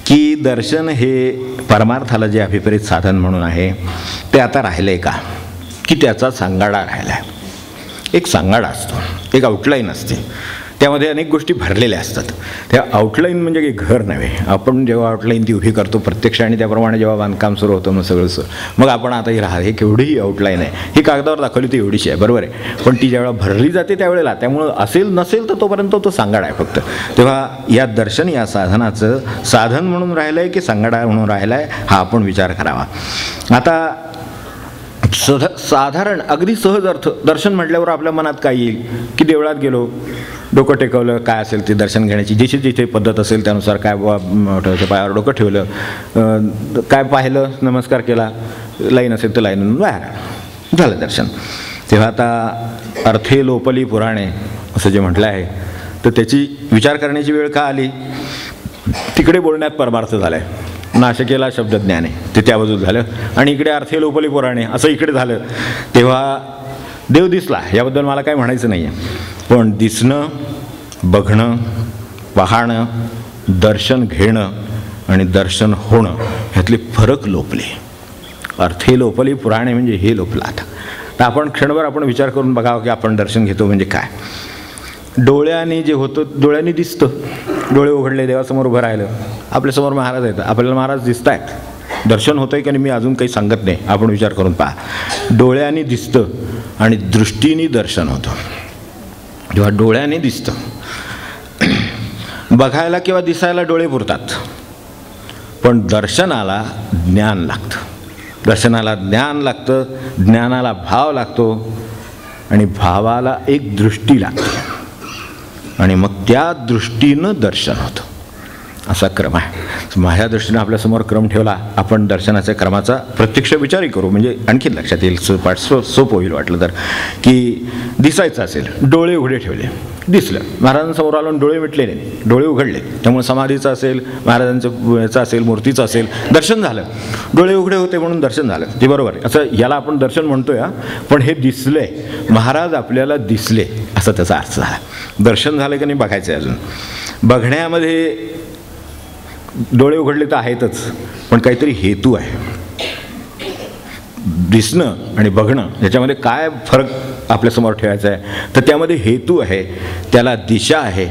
की दर्शन हे परमार्थाला जे अभिप्रेत साधन म्हणून आहे ते आता राहिलं आहे का. की त्याचा सांगाडा राहिला आहे. एक सांगाडा असतो, एक आउटलाईन असते, त्यामध्ये अनेक गोष्टी भरलेल्या असतात. त्या आउटलाईन म्हणजे काही घर नव्हे. आपण जेव्हा आउटलाईन ती उभी करतो प्रत्यक्ष आणि त्याप्रमाणे जेव्हा बांधकाम सुरू होतं मग सगळं मग आपण आता ही हे केवढीही आउटलाईन आहे, ही कागदावर दाखवली ती एवढीशी आहे, बरोबर आहे. पण ती ज्यावेळेला भरली जाते त्यावेळेला त्यामुळं असेल नसेल तर तोपर्यंत तो सांगाडा आहे फक्त. तेव्हा या दर्शन या साधनाचं साधन म्हणून राहिलं आहे की सांगाडा म्हणून राहिला आहे हा आपण विचार करावा. आता साधारण अगदी सहज अर्थ दर्शन म्हटल्यावर आपल्या मनात काय येईल की देवळात गेलो, डोकं टेकवलं, काय असेल ते दर्शन घेण्याची जिथे जिथे पद्धत असेल त्यानुसार काय पायावर डोकं ठेवलं, काय पाहिलं, नमस्कार केला, लाईन असेल तर लाईन बाहेर झालं दर्शन. तेव्हा आता अर्थे लोपली पुराणे असं जे म्हटलं आहे तर त्याची विचार करण्याची वेळ का आली? तिकडे बोलण्यात परमार्थ झाला आहे, नाशकेला शब्दज्ञाने ते त्या बाजूला झालं आणि इकडे अर्थे लोपली पुराणे असं इकडे झालं. तेव्हा देव दिसला याबद्दल मला काय म्हणायचं नाही आहे, पण दिसणं, बघणं, पाहणं, दर्शन घेणं आणि दर्शन होणं ह्यातले फरक लोपले. अर्थे लोपली पुराणे म्हणजे हे लोपलं. आता आपण क्षणभर आपण विचार करून बघावं की आपण दर्शन घेतो म्हणजे काय. डोळ्याने जे होतं डोळ्यांनी दिसतं, डोळे उघडले देवासमोर उभं राहिलं, आपल्यासमोर महाराज आहेत, आपल्याला महाराज दिसत आहेत, दर्शन होतं आहे की नाही मी अजून काही सांगत नाही, आपण विचार करून पहा. डोळ्यांनी दिसतं आणि दृष्टीने दर्शन होतं. जेव्हा डोळ्याने दिसतं, बघायला किंवा दिसायला डोळे पुरतात, पण दर्शनाला ज्ञान लागतं. दर्शनाला ज्ञान लागतं, ज्ञानाला भाव लागतो आणि भावाला एक दृष्टी लागते आणि मग त्या दृष्टीनं दर्शन होतं. असा क्रम आहे. माझ्या दृष्टीनं आपल्यासमोर क्रम ठेवला, आपण दर्शनाच्या क्रमाचा प्रत्यक्ष विचारही करू म्हणजे आणखीन लक्षात येईल, सोपं होईल वाटलं तर. की दिसायचं असेल, डोळे उघडे ठेवले, दिसलं, महाराजांसमोर आलो डोळे मिटले नाही, डोळे उघडले, त्यामुळे समाधीचं असेल, महाराजांचं याचं असेल, मूर्तीचं असेल, दर्शन झालं. डोळे उघडे होते म्हणून दर्शन झालं, ते बरोबर आहे. असं याला आपण दर्शन म्हणतोय, पण हे दिसले, महाराज आपल्याला दिसले असा त्याचा अर्थ झाला. दर्शन झालं की नाही बघायचं आहे. अजून बघण्यामध्ये डोळे उघडले तर आहेतच, पण काहीतरी हेतू आहे. दिसणं आणि बघणं याच्यामध्ये काय फरक आपल्यासमोर ठेवायचा आहे तर त्यामध्ये हेतू आहे, त्याला दिशा आहे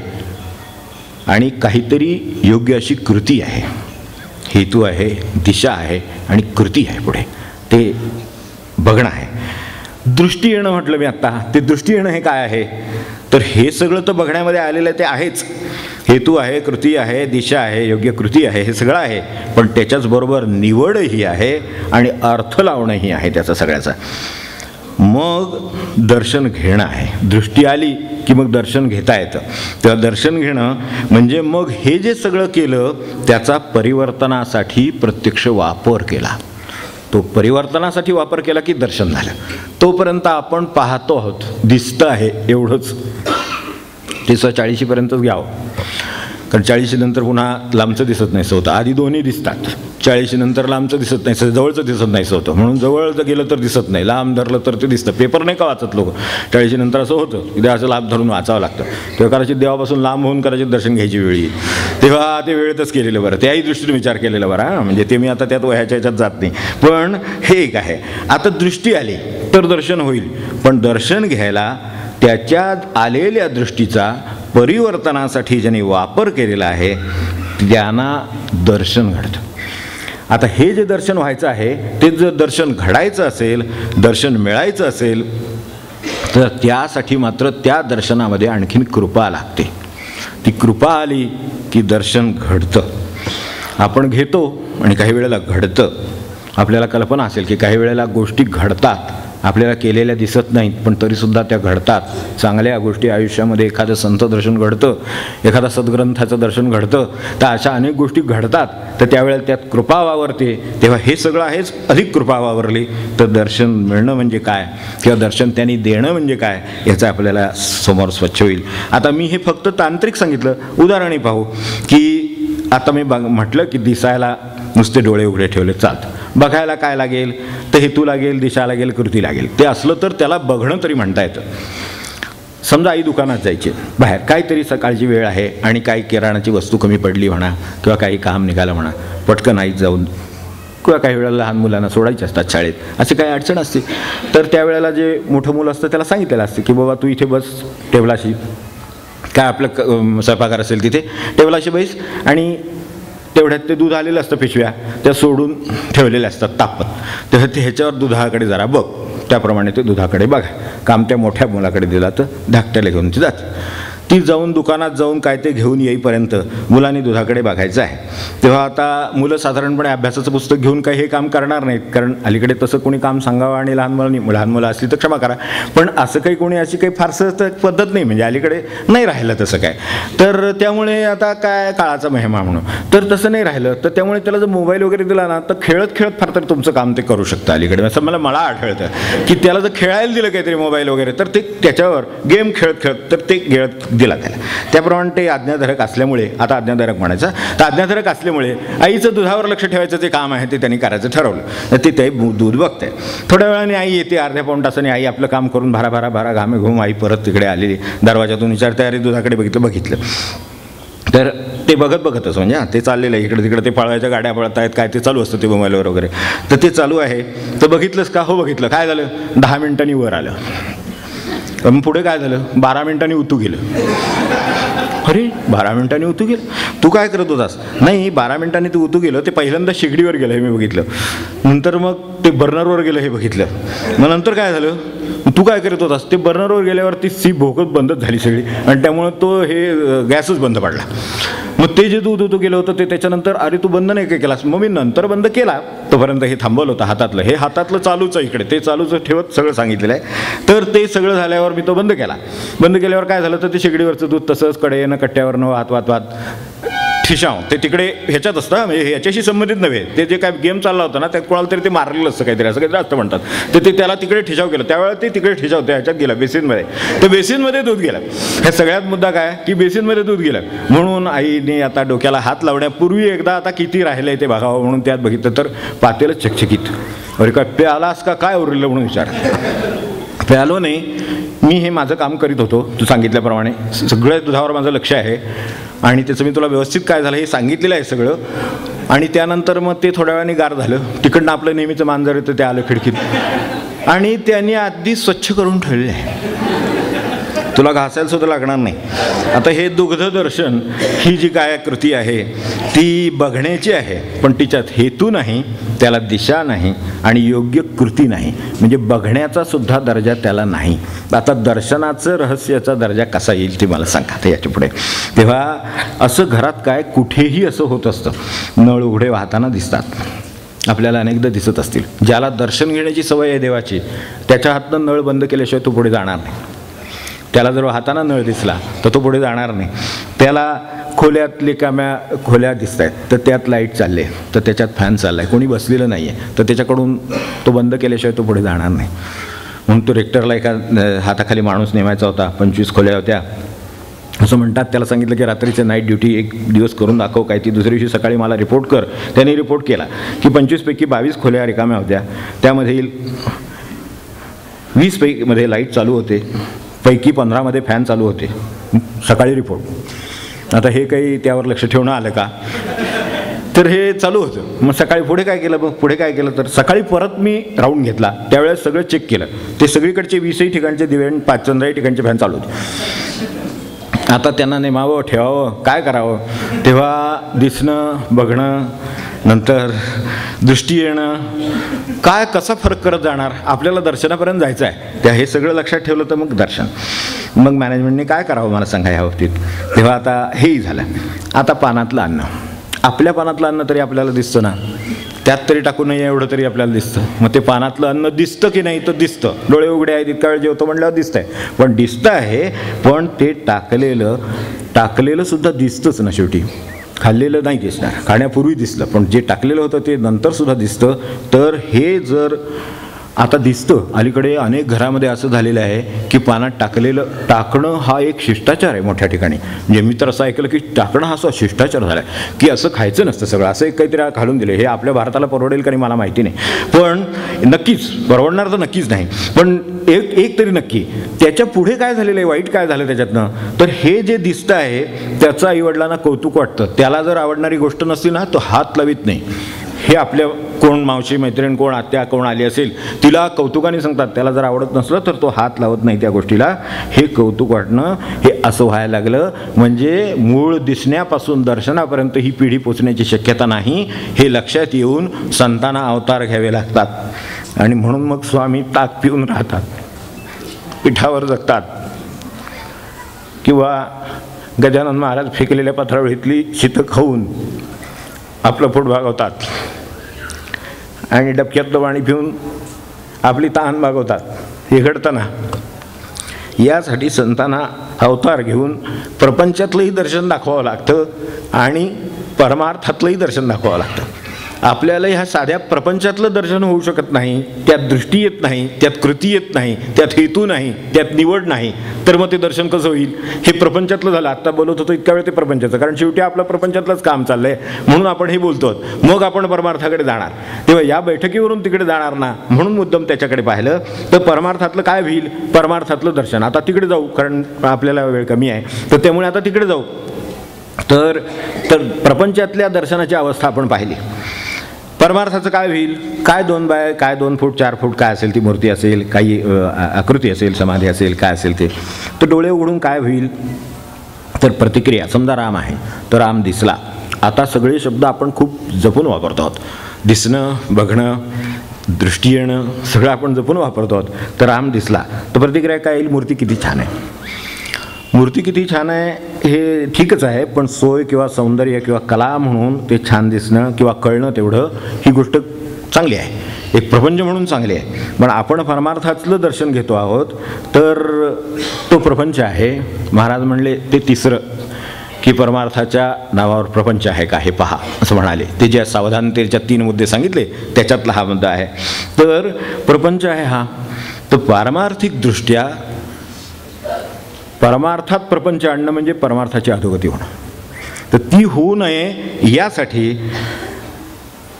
आणि काहीतरी योग्य अशी कृती आहे. हेतू आहे, दिशा आहे आणि कृती आहे पुढे, ते बघणं आहे. दृष्टी येणं म्हटलं मी आत्ता, ते दृष्टी येणं हे काय आहे तर हे सगळं तर बघण्यामध्ये आलेलं आहे, ते आहेच. हेतू आहे, कृती आहे, दिशा आहे, योग्य कृती आहे, हे सगळं आहे, पण त्याच्याचबरोबर निवडही आहे आणि अर्थ लावणंही आहे त्याचा सगळ्याचा. मग दर्शन घेणं आहे. दृष्टी आली की मग दर्शन घेता येतं. तेव्हा दर्शन घेणं म्हणजे मग हे जे सगळं केलं त्याचा परिवर्तनासाठी प्रत्यक्ष वापर केला. तो परिवर्तनासाठी वापर केला की दर्शन झालं. तोपर्यंत आपण पाहतो आहोत, दिसतं आहे एवढंच. ते 40पर्यंतच घ्यावं, कारण 40 नंतर पुन्हा लांबचं दिसत नाहीसं होतं. आधी दोन्ही दिसतात, 40 नंतर लांबचं दिसत नाही, जवळचं दिसत नाहीसं होतं, म्हणून जवळ जर गेलं तर दिसत नाही, लांब धरलं तर ते दिसतं. पेपर नाही का वाचत लोक, 40 नंतर असं होतं की देवाचं लांब धरून वाचावं लागतं. तेव्हा कदाचित देवापासून लांब होऊन कदाचित दर्शन घ्यायची वेळ येईल, तेव्हा ते वेळेतच केलेलं बरं, त्याही दृष्टीने विचार केलेला बरा. म्हणजे ते मी आता त्यात वह्याच्या ह्याच्यात जात नाही, पण हे एक आहे. आता दृष्टी आली तर दर्शन होईल, पण दर्शन घ्यायला त्याच्यात आलेल्या दृष्टीचा परिवर्तनासाठी ज्याने वापर केलेला आहे त्यांना दर्शन घडतं. आता हे जे दर्शन व्हायचं आहे ते जर दर्शन घडायचं असेल, दर्शन मिळायचं असेल तर त्यासाठी मात्र त्या दर्शनामध्ये आणखीन कृपा लागते. ती कृपा आली की दर्शन घडतं. आपण घेतो आणि काही वेळेला घडतं. आपल्याला कल्पना असेल की काही वेळेला गोष्टी घडतात, आपल्याला केलेल्या दिसत नाहीत पण तरीसुद्धा त्या घडतात. चांगल्या गोष्टी आयुष्यामध्ये, एखादं संत दर्शन घडतं, एखादा सद्ग्रंथाचं दर्शन घडतं, तर अशा अनेक गोष्टी घडतात. तर त्यावेळेला त्यात कृपा वावरते. तेव्हा हे सगळं आहेच, अधिक कृपा वावरली तर दर्शन मिळणं म्हणजे काय किंवा दर्शन त्यांनी देणं म्हणजे काय याचं आपल्याला समोर स्वच्छ होईल. आता मी हे फक्त तांत्रिक सांगितलं, उदाहरणही पाहू. की आता मी म्हटलं की दिसायला नुसते डोळे उघडे ठेवले चालतं, बघायला काय लागेल तर हेतू लागेल, दिशा लागेल, कृती लागेल. ते असलं तर त्याला बघणं तरी म्हणता येतं. समजा आई दुकानात जायची, बाहेर काहीतरी सकाळची वेळ आहे आणि काही किराणाची वस्तू कमी पडली म्हणा किंवा काही काम निघालं म्हणा, पटकन आई जाऊन किंवा काही वेळेला लहान मुलांना सोडायचे असतात शाळेत, अशी काही अडचण असते, तर त्यावेळेला जे मोठं मुलं असतं त्याला सांगितलेलं असतं की बाबा तू इथे बस टेबलाशी, काय आपलं स्वयंपाकघर असेल तिथे टेबलाशी बैस, आणि तेवढ्यात ते दूध आलेलं असतं पिशव्या त्या सोडून ठेवलेल्या असतात तापत, तर ते ह्याच्यावर दुधाकडे जरा बघ, त्याप्रमाणे ते दुधाकडे बघा. काम त्या मोठ्या मुलाकडे दिला तर धाकट्याला घेऊन ती जाते. ती जाऊन दुकानात जाऊन काय ते घेऊन येईपर्यंत मुलांनी दुधाकडे बघायचं आहे. तेव्हा आता मुलं साधारणपणे अभ्यासाचं पुस्तक घेऊन काही हे काम करणार नाहीत, कारण अलीकडे तसं कोणी काम सांगावं आणि लहान मुलं असली तर क्षमा करा, पण असं काही कोणी अशी काही फारसं तर पद्धत नाही, म्हणजे अलीकडे नाही राहिलं तसं काय. तर त्यामुळे आता काय काळाचा महिमा म्हणून तर तसं नाही राहिलं, तर त्यामुळे त्याला जर मोबाईल वगैरे दिला ना तर खेळत खेळत फार तर तुमचं काम ते करू शकतं अलीकडे. असं मला आठवतं की त्याला जर खेळायला दिलं काहीतरी मोबाईल वगैरे तर ते त्याच्यावर गेम खेळत खेळत तर ते खेळत दिला त्याला. त्याप्रमाणे ते आज्ञाधारक असल्यामुळे, आता आज्ञाधारक म्हणायचं तर आज्ञाधारक असल्यामुळे आईचं दुधावर लक्ष ठेवायचं जे काम आहे ते त्यांनी करायचं ठरवलं. तर ते दूध बघते. थोड्या वेळाने आई येते, अर्ध्या पाऊण तासाने आई आपलं काम करून भारा घामे घुम आई परत तिकडे आलेली, दरवाजातून विचारते अरे दुधाकडे बघितलं. तर ते बघतच म्हणजे ते चाललेलं आहे, इकडे तिकडे ते पळवायच्या गाड्या पळत आहेत, काय ते चालू असतं ते मोबाईलवर वगैरे, तर ते चालू आहे. तर बघितलंस का? हो बघितलं. काय झालं? 10 मिनिटांनी वर आलं. मग पुढे काय झालं? 12 मिनिटांनी उतू गेलं. अरे 12 मिनिटांनी उतू गेलं, तू काय करत होतास? नाही 12 मिनिटांनी तू उतू गेलं, ते पहिल्यांदा शेगडीवर गेलं हे मी बघितलं, नंतर मग ते बर्नरवर गेलं हे बघितलं, मग नंतर काय झालं? तू काय करत होतास? ते बर्नरवर गेल्यावर ती सी भोकत बंदच झाली सगळी, आणि त्यामुळं तो हे गॅसच बंद पडला. मग ते जे दूध उतू गेलं होतं ते त्याच्यानंतर अरे तू बंद नाही काय केलास? मग मी नंतर बंद केला, तोपर्यंत हे थांबवलं होतं हातातलं, हे हातातलं चालूच आहे इकडे, ते चालूच ठेवत सगळं सांगितलेलं आहे. तर ते सगळं झाल्यावर मी तो बंद केला. बंद केल्यावर काय झालं? तर ते शेगडीवरचं दूध तसंच कडेनं कट्ट्यावरनं वात ठिशाव ते तिकडे ह्याच्यात असतं, म्हणजे ह्याच्याशी संबंधित नव्हे, ते जे काय गेम चालला होता ना त्यात कोणाला तरी ते मारलेलं असतं काहीतरी, असं काहीतरी असतं म्हणतात, तर ते त्याला तिकडे ठिशाव केलं. त्यावेळेला ते तिकडे ठिशावते ह्याच्यात गेला बेसिनमध्ये, तर बेसिनमध्ये दूध गेलं. ह्या सगळ्यात मुद्दा काय की बेसिनमध्ये दूध गेलं. म्हणून आईने आता डोक्याला हात लावण्यापूर्वी एकदा आता किती राहिलं ते बघावं म्हणून त्यात बघितलं तर पातेलं चकचकीत. अरे काय प्यालास का काय उरलं म्हणून विचार. प्यालो नाही, मी हे माझं काम करीत होतो तू सांगितल्याप्रमाणे, सगळ्या दुधावर माझं लक्ष आहे आणि त्याचं मी तुला व्यवस्थित काय झालं हे सांगितलेलं आहे सगळं. आणि त्यानंतर मग ते थोड्या वेळाने गार झालं, तिकडनं आपलं नेहमीचं मांजर येतं ते आलं खिडकीत आणि त्यांनी आधी स्वच्छ करून ठेवले आहे, तुला घासायला सुद्धा लागणार नाही. आता हे दुग्धदर्शन ही जी काय कृती आहे ती बघण्याची आहे, पण तिच्यात हेतू नाही, त्याला दिशा नाही आणि योग्य कृती नाही, म्हणजे बघण्याचा सुद्धा दर्जा त्याला नाही. आता दर्शनाचं रहस्याचा दर्जा कसा येईल ते मला सांगा ते याच्या पुढे. तेव्हा असं घरात काय कुठेही असं होत असतं, नळ उघडे वाहताना दिसतात आपल्याला, अनेकदा दिसत असतील. ज्याला दर्शन घेण्याची सवय आहे देवाची त्याच्या हातनं नळ बंद केल्याशिवाय तो पुढे जाणार नाही. त्याला जर हाताना नळ दिसला तर तो पुढे जाणार नाही. त्याला खोल्यातली खोल्या दिसत आहेत तर त्यात लाईट चालली आहे, तर त्याच्यात फॅन चालला आहे, कोणी बसलेलं नाही आहे, तर त्याच्याकडून तो बंद केल्याशिवाय तो पुढे जाणार नाही. म्हणून तो रेक्टरला एका हाताखाली माणूस नेमायचा होता, 25 खोल्या होत्या असं म्हणतात. त्याला सांगितलं की रात्रीचे नाईट ड्युटी एक दिवस करून दाखव काय, ती दुसऱ्या दिवशी सकाळी मला रिपोर्ट कर. त्याने रिपोर्ट केला की 25पैकी 22 खोल्या रिकाम्या होत्या, त्यामधील 20 मध्ये लाईट चालू होते, पैकी 15 मध्ये फॅन चालू होते. सकाळी रिपोर्ट. आता हे काही त्यावर लक्ष ठेवणं आलं का? तर हे चालू होतं. मग सकाळी पुढे काय केलं तर सकाळी परत मी राऊंड घेतला, त्यावेळेस सगळं चेक केलं, ते सगळीकडचे 20ही ठिकाणचे दिवे आणि 15ही ठिकाणचे फॅन चालू होते. आता त्यांना नेमावं ठेवावं काय करावं, तेव्हा दिसणं बघणं नंतर दृष्टी येणं काय कसा फरक करत जाणार. आपल्याला दर्शनापर्यंत जायचं आहे, त्या हे सगळं लक्षात ठेवलं तर मग दर्शन. मग मॅनेजमेंटने काय करावं मला सांगा ह्या बाबतीत. तेव्हा आता हेही झालं. आता पानातलं अन्न, आपल्या पानातलं अन्न तरी आपल्याला दिसतं ना, त्यात तरी टाकू नये एवढं तरी आपल्याला दिसतं. मग ते पानातलं अन्न दिसतं की नाही तर दिसतं, डोळे उघडे आहेत इतका वेळ जेवतो म्हटल्यावर दिसतंय, पण दिसतं आहे, पण ते टाकलेलं सुद्धा दिसतंच ना शेवटी. खाल्लेलं नाही दिसणार, खाण्यापूर्वी दिसलं, पण जे टाकलेलं होतं ते नंतर सुद्धा दिसतं. तर हे जर आता दिसतं, अलीकडे अनेक घरामध्ये असं झालेलं आहे की पानात टाकणं हा एक शिष्टाचार आहे मोठ्या ठिकाणी. म्हणजे मी तर असं ऐकलं की टाकणं हा असा शिष्टाचार झाला आहे की असं खायचं नसतं, सगळं असं एक काहीतरी घालून दिलं. हे आपल्या भारताला परवडेल का नाही मला माहिती नाही, पण नक्कीच परवडणार तर नक्कीच नाही, पण एक तरी नक्की. त्याच्या पुढे काय झालेलं आहे, वाईट काय झालं त्याच्यातनं, तर हे जे दिसतं आहे त्याचं आईवडिलांना कौतुक वाटतं. त्याला जर आवडणारी गोष्ट नसली ना तो हात लावित नाही. हे आपल्या कोण मावशी मैत्रीण कोण आत्या कोण आली असेल तिला कौतुकाने सांगतात. त्याला जर आवडत नसलं तर तो हात लावत नाही त्या गोष्टीला. हे कौतुक वाटणं हे असं व्हायला लागलं म्हणजे मूळ दिसण्यापासून दर्शनापर्यंत ही पिढी पोचण्याची शक्यता नाही हे लक्षात येऊन संतांना अवतार घ्यावे लागतात. आणि म्हणून मग स्वामी ताक पिऊन राहतात, पिठावर जगतात, किंवा गजानन महाराज फेकलेल्या पत्रावळीतली शीतं खाऊन आपलं पोट भागवतात आणि डबक्यातलं पाणी पिऊन आपली तहान भागवतात. हे घडतं ना. यासाठी संतांना अवतार घेऊन प्रपंचातलंही दर्शन दाखवावं लागतं आणि परमार्थातलंही दर्शन दाखवावं लागतं. आपल्याला ह्या साध्या प्रपंचातलं दर्शन होऊ शकत नाही, त्यात दृष्टी येत नाही, त्यात कृती येत नाही, त्यात हेतू नाही, त्यात निवड नाही, तर मग ते दर्शन कसं होईल? हे प्रपंचातलं झालं. आत्ता बोलत होतो इतका वेळ ते प्रपंचाचं, कारण शेवटी आपलं प्रपंचातलंच काम चाललं आहे म्हणून आपण हे बोलतो. मग आपण परमार्थाकडे जाणार तेव्हा या बैठकीवरून तिकडे जाणार ना, म्हणून मुद्दाम त्याच्याकडे पाहिलं. तर परमार्थातलं काय होईल? परमार्थातलं दर्शन. आता तिकडे जाऊ, कारण आपल्याला वेळ कमी आहे, तर त्यामुळे आता तिकडे जाऊ. तर प्रपंचातल्या दर्शनाची अवस्था आपण पाहिली. परमार्थाचं काय होईल? काय 2 बाय काय 2 फूट 4 फूट काय असेल ती मूर्ती असेल, काही आकृती असेल, समाधी असेल, काय असेल ते. तर डोळे उघडून काय होईल? तर प्रतिक्रिया. समजा राम आहे तर राम दिसला. आता सगळे शब्द आपण खूप जपून वापरतो आहोत. दिसणं, बघणं, दृष्टी येणं सगळं आपण जपून वापरतो आहोत. तर राम दिसला तर प्रतिक्रिया काय येईल? मूर्ती किती छान आहे. मूर्ती किती छान आहे हे ठीकच आहे, पण सोय किंवा सौंदर्य किंवा कला म्हणून ते छान दिसणं किंवा कळणं तेवढं ही गोष्ट चांगली आहे, एक प्रपंच म्हणून चांगली आहे. पण आपण परमार्थातलं दर्शन घेतो आहोत तर तो प्रपंच आहे. महाराज म्हणले ते तिसरं की परमार्थाच्या नावावर प्रपंच आहे का हे पहा असं म्हणाले. ते ज्या सावधानतेच्या 3 मुद्दे सांगितले त्याच्यातला हा मुद्दा आहे. तर प्रपंच आहे हा. तर पारमार्थिक दृष्ट्या परमार्थात प्रपंच आणणं म्हणजे परमार्थाची अधोगती होणं. तर ती होऊ नये यासाठी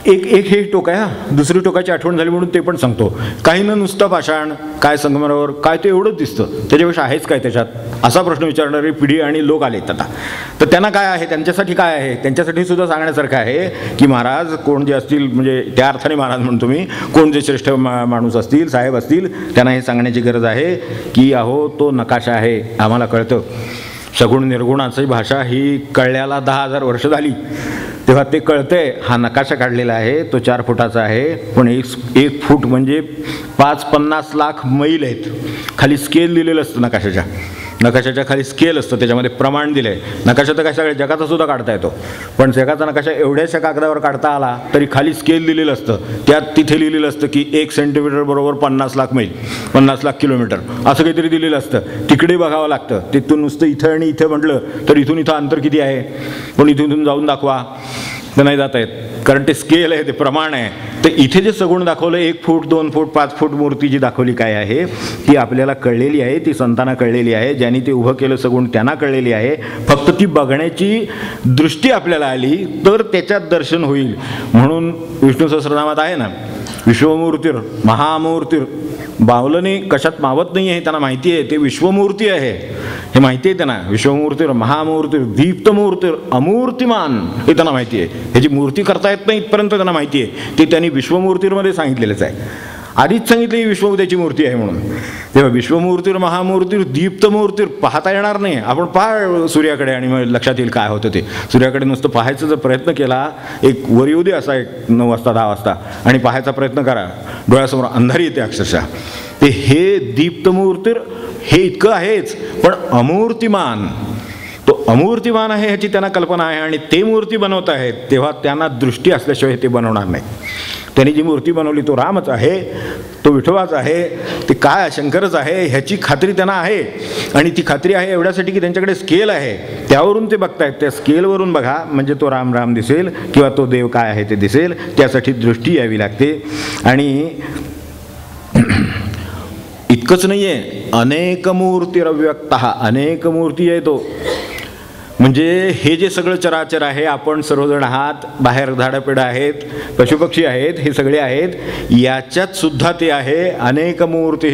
एक हे टोक आहे. दुसरी टोकाची आठवण झाली म्हणून ते पण सांगतो. काही न नुसतं पाषाण, काय संगमरावर, काय ते एवढंच दिसतं, त्याच्यापेक्षा आहेच काय त्याच्यात, असा प्रश्न विचारणारी पिढी आणि लोक आलेत आता. तर त्यांना काय आहे, त्यांच्यासाठी काय आहे, त्यांच्यासाठी सुद्धा सांगण्यासारखं आहे की महाराज कोण जे असतील, म्हणजे त्या अर्थाने महाराज म्हणतो मी, कोण जे श्रेष्ठ माणूस असतील, साहेब असतील, त्यांना हे सांगण्याची गरज आहे की अहो तो नकाशा आहे, आम्हाला कळतं. सगुण निर्गुणाची भाषा ही कळल्याला 10,000 वर्ष झाली, तेव्हा ते कळतंय. हा नकाशा काढलेला आहे, तो 4 फुटाचा आहे, पण 1 फूट म्हणजे 5-50 लाख मैल आहेत. खाली स्केल दिलेलं असतं नकाशाच्या खाली स्केल असतं, त्याच्यामध्ये प्रमाण दिलं आहे. नकाशा तर काय सगळ्या जगाचा सुद्धा काढता येतो, पण जगाचा नकाशा एवढ्याशा कागदावर काढता आला तरी खाली स्केल दिलेलं असतं. त्यात तिथे लिहिलेलं असतं की 1 सेंटीमीटर बरोबर 50 लाख मैल, 50 लाख किलोमीटर असं काहीतरी दिलेलं असतं. तिकडे बघावं लागतं. तिथून नुसतं इथं आणि इथं म्हटलं तर इथून इथं अंतर किती आहे, पण इथून जाऊन दाखवा तर नाही जाता येत, कारण ते स्केल आहे, ते प्रमाण आहे. तर इथे जे सगुण दाखवलं 1 फूट 2 फूट 5 फूट मूर्ती जी दाखवली काय आहे ती आपल्याला कळलेली आहे, ती संतांना कळलेली आहे. ज्यांनी ते उभं केलं सगुण त्यांना कळलेली आहे. फक्त ती बघण्याची दृष्टी आपल्याला आली तर त्याच्यात दर्शन होईल. म्हणून विष्णू सहस्रनामात आहे ना, विश्वमूर्तीर महामूर्तीर, बावलने कशात मावत नाही आहे, त्यांना माहिती आहे ते विश्वमूर्ती आहे, हे माहिती आहे त्यांना. विश्वमूर्तीर महामूर्तीर दीप्तमूर्तीर अमूर्तिमान हे त्यांना माहिती आहे. ह्याची मूर्ती करता येत नाही इथपर्यंत त्यांना माहिती आहे. ते त्यांनी विश्वमूर्तीमध्ये सांगितलेलंच आहे. आधीच सांगितलं ही विश्वउदयाची मूर्ती आहे म्हणून. तेव्हा विश्वमूर्तीर महामूर्तीर दीप्तमूर्तीर पाहता येणार नाही. आपण पहा सूर्याकडे आणि मग लक्षात येईल काय होतं ते. सूर्याकडे नुसतं पाहायचा जर प्रयत्न केला, एक वर येऊ दे असा 1 9 वाजता 10 वाजता आणि पाहायचा प्रयत्न करा, डोळ्यासमोर अंधारी येते अक्षरशः. ते हे दीप्तमूर्तीर हे इतकं आहेच, पण अमूर्तिमान, तो अमूर्तिमान आहे ह्याची त्यांना कल्पना आहे. आणि ते मूर्ती बनवत आहेत तेव्हा त्यांना दृष्टी असल्याशिवाय ते बनवणार नाही. त्यांनी जी मूर्ती बनवली तो रामच आहे, तो विठोबाच आहे, ते काय शंकरच आहे ह्याची खात्री त्यांना आहे. आणि ती खात्री आहे एवढ्यासाठी की त्यांच्याकडे स्केल आहे, त्यावरून ते बघतायत. त्या स्केलवरून बघा म्हणजे तो राम दिसेल किंवा तो देव काय आहे ते दिसेल. त्यासाठी दृष्टी यावी लागते. आणि इतकंच नाही आहे, अनेक मूर्तीरव्यक्त, अनेक मूर्ती आहे तो. म्हणजे हे जे सगळं चराचर आहे, आपण सर्वजण आहात, बाहेर झाडंपिडं आहेत, पशुपक्षी आहेत, हे सगळे आहेत, याच्यात सुद्धा ते आहे अनेक मूर्ती,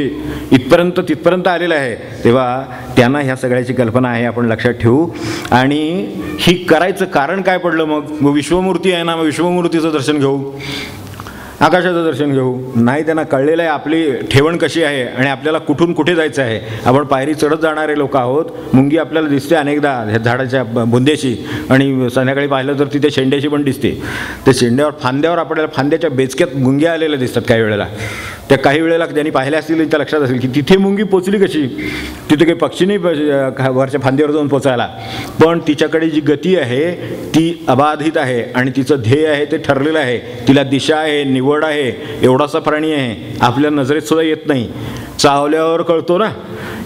इथपर्यंत तिथपर्यंत आलेलं आहे. तेव्हा त्यांना ह्या सगळ्याची कल्पना आहे, आपण लक्षात ठेवू. आणि ही करायचं कारण काय पडलं मग विश्वमूर्ती आहे ना, मग विश्वमूर्तीचं दर्शन घेऊ, आकाशाचं दर्शन घेऊ. नाही, त्यांना कळलेलं आहे आपली ठेवण कशी आहे आणि आपल्याला कुठून कुठे जायचं आहे. आपण पायरी चढत जाणारे लोक आहोत. मुंगी आपल्याला दिसते अनेकदा ह्या झाडाच्या बुंद्याशी, आणि संध्याकाळी पाहिलं तर तिथे शेंड्याशी पण दिसते. ते शेंड्यावर फांद्यावर आपल्याला फांद्याच्या बेचक्यात मुंग्या आलेल्या दिसतात काही वेळेला. त्या काही वेळेला ज्यांनी पाहिल्या असतील त्या लक्षात असेल की तिथे मुंगी पोचली कशी. तिथे काही पक्षी नाही वरच्या फांद्यावर जाऊन पोचायला, पण तिच्याकडे जी गती आहे ती अबाधित आहे आणि तिचं ध्येय आहे ते ठरलेलं आहे. तिला दिशा आहे, निवड आहे. एवढासा प्राणी आहे, आपल्या नजरेत सुद्धा येत नाही. चावल्यावर कळतो ना,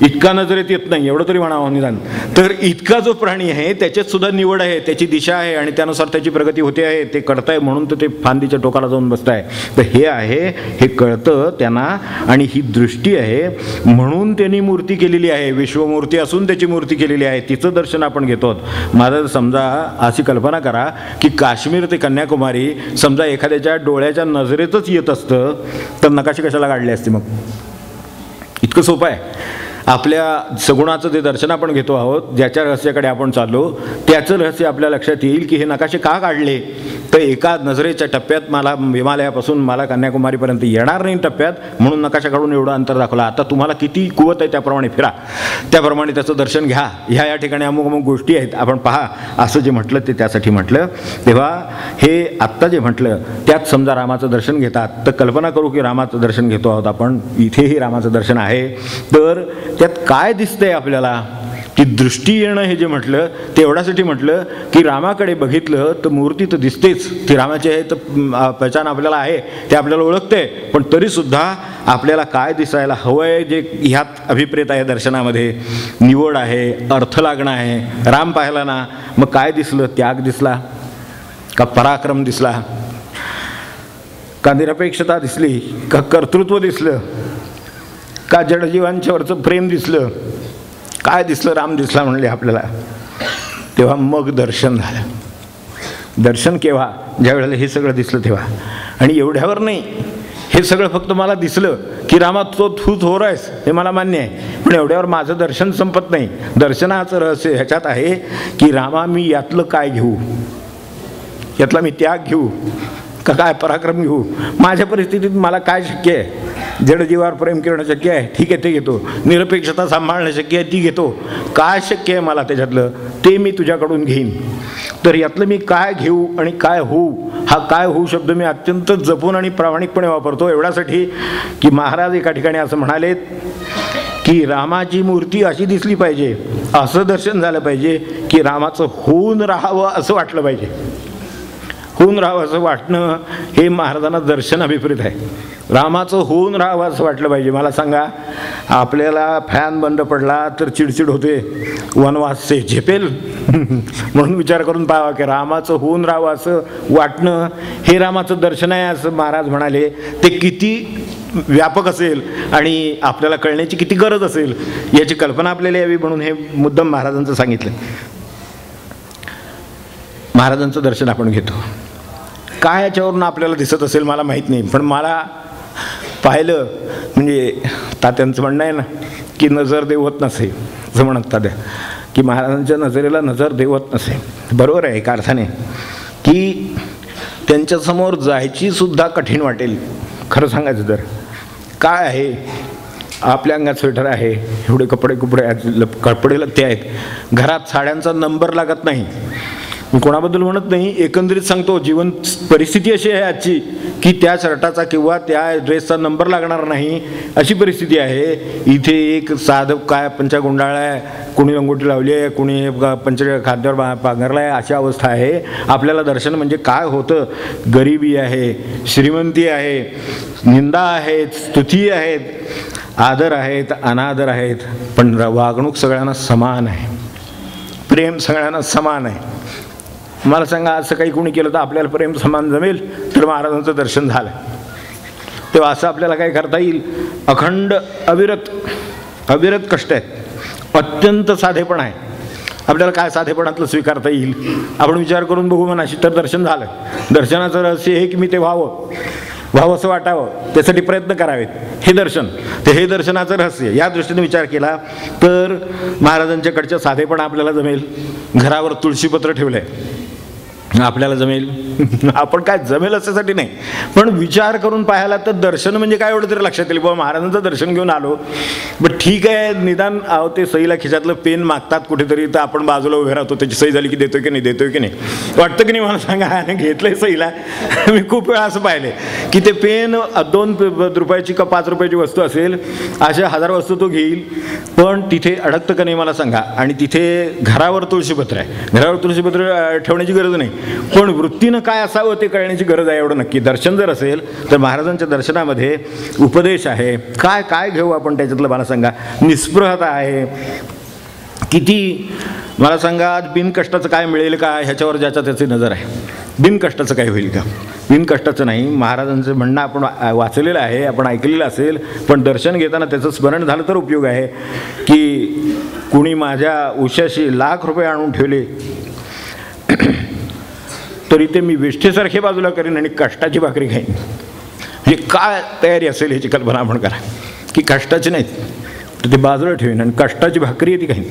इतका नजरेत येत नाही, एवढं तरी म्हणावं निदान. तर इतका जो प्राणी आहे त्याच्यात सुद्धा निवड आहे, त्याची दिशा आहे आणि त्यानुसार त्याची प्रगती होते आहे. ते कळतंय म्हणून तर ते फांदीच्या टोकाला जाऊन बसत आहे. तर हे आहे, हे कळतं त्यांना आणि ही दृष्टी आहे म्हणून त्यांनी मूर्ती केलेली आहे. विश्वमूर्ती असून त्याची मूर्ती केलेली आहे, तिचं दर्शन आपण घेतो. माझं समजा अशी कल्पना करा की काश्मीर ते कन्याकुमारी समजा एखाद्याच्या डोळ्याच्या नजरेतच येत असतं तर नकाशे कशाला काढले असते मग. इतकं सोपं आहे. आपल्या सगुणाचं जे दर्शन आपण घेतो आहोत, ज्याच्या रहस्याकडे आपण चाललो त्याचं रहस्य आपल्या लक्षात येईल की हे नकाशे का काढले. तर एका नजरेच्या टप्प्यात मला हिमालयापासून मला कन्याकुमारीपर्यंत येणार नाही टप्प्यात, म्हणून नकाशा काढून एवढं अंतर दाखवलं. आता तुम्हाला किती कुवत आहे त्याप्रमाणे फिरा, त्याप्रमाणे त्याचं दर्शन घ्या. ह्या या ठिकाणी अमुक अमुक गोष्टी आहेत, आपण पहा, असं जे म्हटलं ते त्यासाठी म्हटलं. तेव्हा हे आत्ता जे म्हटलं त्यात समजा रामाचं दर्शन घेतात, तर कल्पना करू की रामाचं दर्शन घेतो आहोत आपण, इथेही रामाचं दर्शन आहे. तर त्यात काय दिसतंय आपल्याला, ती दृष्टी येणं हे जे म्हटलं ते एवढ्यासाठी म्हटलं की रामाकडे बघितलं तर मूर्ती तर दिसतेच, ती रामाची आहे तर पहचान आपल्याला आहे, ते आपल्याला ओळखते. पण तरीसुद्धा आपल्याला काय दिसायला हवं आहे जे ह्यात अभिप्रेत आहे दर्शनामध्ये, निवड आहे, अर्थ लागणं आहे. राम पाहिला ना, मग काय दिसलं, त्याग दिसला का पराक्रम दिसला का निरपेक्षता दिसली का कर्तृत्व दिसलं का जडजीवांच्यावरचं प्रेम दिसलं, काय दिसलं, राम दिसला म्हणले आपल्याला. तेव्हा मग दर्शन झालं. दर्शन केव्हा, ज्या वेळेला हे सगळं दिसलं तेव्हा. आणि एवढ्यावर नाही, हे सगळं फक्त मला दिसलं की रामा तो तू थोर आहेस हे मला मान्य आहे, पण एवढ्यावर माझं दर्शन संपत नाही. दर्शनाचं रहस्य ह्याच्यात आहे की रामा मी यातलं काय घेऊ, यातला मी त्याग घेऊ का काय पराक्रम घेऊ, माझ्या परिस्थितीत मला काय शक्य आहे. जडजीवावर प्रेम करणं शक्य आहे, ठीक आहे ते घेतो. निरपेक्षता सांभाळणं शक्य आहे, ती घेतो. काय शक्य आहे मला त्याच्यातलं ते मी तुझ्याकडून घेईन. तर यातलं मी काय घेऊ आणि काय होऊ, हा काय होऊ शब्द मी अत्यंत जपून आणि प्रामाणिकपणे वापरतो एवढ्यासाठी की महाराज एका ठिकाणी असं म्हणालेत की रामाची मूर्ती अशी दिसली पाहिजे, असं दर्शन झालं पाहिजे की रामाचं होऊन राहावं असं वाटलं पाहिजे. होऊन राहावं असं वाटणं हे महाराजांना दर्शन अभिप्रेत आहे. रामाचं होऊन राहावं असं वाटलं पाहिजे. मला सांगा, आपल्याला फॅन बंद पडला तर चिडचिड होते, वनवास से झेपेल म्हणून विचार करून पाहावा की रामाचं होऊन राहावं असं वाटणं हे रामाचं दर्शन आहे असं महाराज म्हणाले. ते किती व्यापक असेल आणि आपल्याला कळण्याची किती गरज असेल याची कल्पना आपल्याला यावी म्हणून हे मुद्दाम महाराजांचं सांगितलं. महाराजांचं दर्शन आपण घेतो. काय याच्यावरून आपल्याला दिसत असेल मला माहीत नाही, पण मला पाहिलं म्हणजे तात्यांचं म्हणणं आहे ना की नजर देवत नसे, असं म्हणत तात्या की महाराजांच्या नजरेला नजर देवत नसे. बरोबर आहे एका अर्थाने की त्यांच्यासमोर जायची सुद्धा कठीण वाटेल. खरं सांगायचं तर काय आहे, आपल्या अंगात स्वेटर आहे, एवढे कपडे कपडे लत्ते आहेत, घरात साड्यांचा नंबर लागत नाही. मी कोणाबद्दल म्हणत नाही, एकंदरीत सांगतो जीवन परिस्थिती अशी आहे आजची की त्या शर्टाचा किंवा त्या ड्रेसचा नंबर लागणार नाही अशी परिस्थिती आहे. इथे एक साधं काय पंचागुंडाळ आहे, कुणी रंगोटी लावली आहे, कुणी पंच खाद्यावर पांघरला आहे, अशी अवस्था आहे. आपल्याला दर्शन म्हणजे काय होतं, गरिबी आहे, श्रीमंती आहे, निंदा आहेत, स्तुती आहेत, आदर आहेत, अनादर आहेत, पण वागणूक सगळ्यांना समान आहे, प्रेम सगळ्यांना समान आहे. मला सांगा, असं काही कोणी केलं तर आपल्याला प्रेम समान जमेल तर महाराजांचं दर्शन झालं. तेव्हा असं आपल्याला काय करता येईल, अखंड अविरत कष्ट आहेत, अत्यंत साधेपण आहे, आपल्याला काय साधेपणातलं स्वीकारता येईल? आपण विचार करून बघू मनाशी. तर दर्शन झालं. दर्शनाचं रहस्य हे की मी ते व्हावं असं वाटावं, त्यासाठी प्रयत्न करावेत, हे दर्शन. हे दर्शनाचं रहस्य. या दृष्टीने विचार केला तर महाराजांच्याकडच्या साधेपणा आपल्याला जमेल. घरावर तुळशीपत्र ठेवलं आहे, आपल्याला जमेल? आपण काय जमेल अशासाठी नाही, पण विचार करून पाहायला तर दर्शन म्हणजे काय एवढं तरी लक्षात येईल. बाबा महाराजांचं दर्शन घेऊन आलो, बट ठीक आहे, निदान ते सहीला खिशातलं पेन मागतात कुठेतरी, तर आपण बाजूला उभे राहतो, त्याची सही झाली की देतोय की नाही वाटतं की नाही? मला सांगा, घेतलंय सहीला. मी खूप वेळा असं पाहिले की ते पेन 2 रुपयाची का 5 रुपयाची वस्तू असेल, अशा 1000 वस्तू तो घेईल, पण तिथे अडकतं का नाही मला सांगा. आणि तिथे घरावर तुळशीपत्र आहे. घरावर तुळशीपत्र ठेवण्याची गरज नाही, पण वृत्तीनं काय असावं ते कळण्याची गरज आहे, एवढं नक्की. दर्शन जर असेल तर महाराजांच्या दर्शनामध्ये उपदेश आहे. काय काय घेऊ आपण त्याच्यातलं मला सांगा? निस्पृहता आहे. किती मला सांगा, आज बिनकष्टाचं काय मिळेल का ह्याच्यावर ज्याच्या त्याची नजर आहे. बिनकष्टाचं काय होईल का? बिनकष्टाचं नाही. महाराजांचं म्हणणं आपण वाचलेलं आहे, आपण ऐकलेलं असेल, पण दर्शन घेताना त्याचं स्मरण झालं तर उपयोग आहे. की कुणी माझ्या उशाशी लाख रुपये आणून ठेवले तरी ते मी विष्ठेसारखे बाजूला करीन आणि कष्टाची भाकरी खाईन. म्हणजे काय तयारी असेल ह्याची कल्पना आपण करा. की कष्टाची नाहीत तर ते बाजूला ठेवीन आणि कष्टाची भाकरी आहे ती खाईन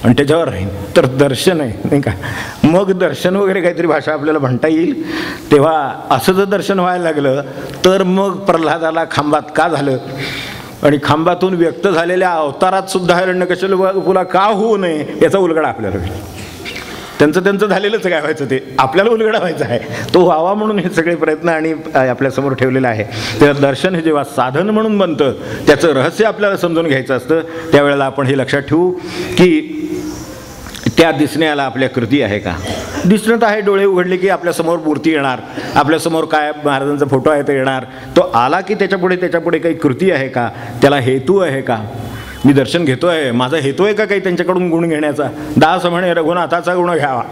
आणि त्याच्यावर राहीन. तर दर्शन आहे, नाही का? मग दर्शन वगैरे काहीतरी भाषा आपल्याला म्हणता येईल. तेव्हा असं जर दर्शन व्हायला लागलं तर मग प्रल्हादाला खांबात का झालं आणि खांबातून व्यक्त झालेल्या अवतारात सुद्धा हिरण्यकश्यपूला का होऊ नये याचा उलगडा आपल्याला होईल. त्यांचं झालेलंच काय व्हायचं, ते आपल्याला उलगडा व्हायचा आहे, तो व्हावा म्हणून हे सगळे प्रयत्न आणि आपल्यासमोर ठेवलेलं आहे. तेव्हा दर्शन हे जेव्हा साधन म्हणून बनतं, त्याचं रहस्य आपल्याला समजून घ्यायचं असतं. त्यावेळेला आपण हे लक्षात ठेवू की त्या दिसण्याला आपल्या कृती आहे का? दिसणं तर आहे, डोळे उघडले की आपल्यासमोर मूर्ती येणार, आपल्यासमोर काय महाराजांचा फोटो आहे तो येणार. तो आला की त्याच्यापुढे काही कृती आहे का, त्याला हेतू आहे का? मी दर्शन घेतो आहे, माझा हेतू आहे का काही त्यांच्याकडून गुण घेण्याचा? दास म्हणे रघुनाथाचा गुण घ्यावा.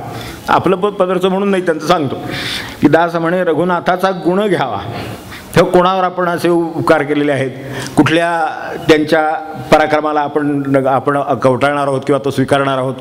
आपलं पदरचं म्हणून नाही, त्यांचं सांगतो की दास म्हणे रघुनाथाचा गुण घ्यावा. तेव्हा कोणावर आपण असे उपकार केलेले आहेत? कुठल्या त्यांच्या पराक्रमाला आपण कवटाळणार आहोत किंवा तो स्वीकारणार आहोत?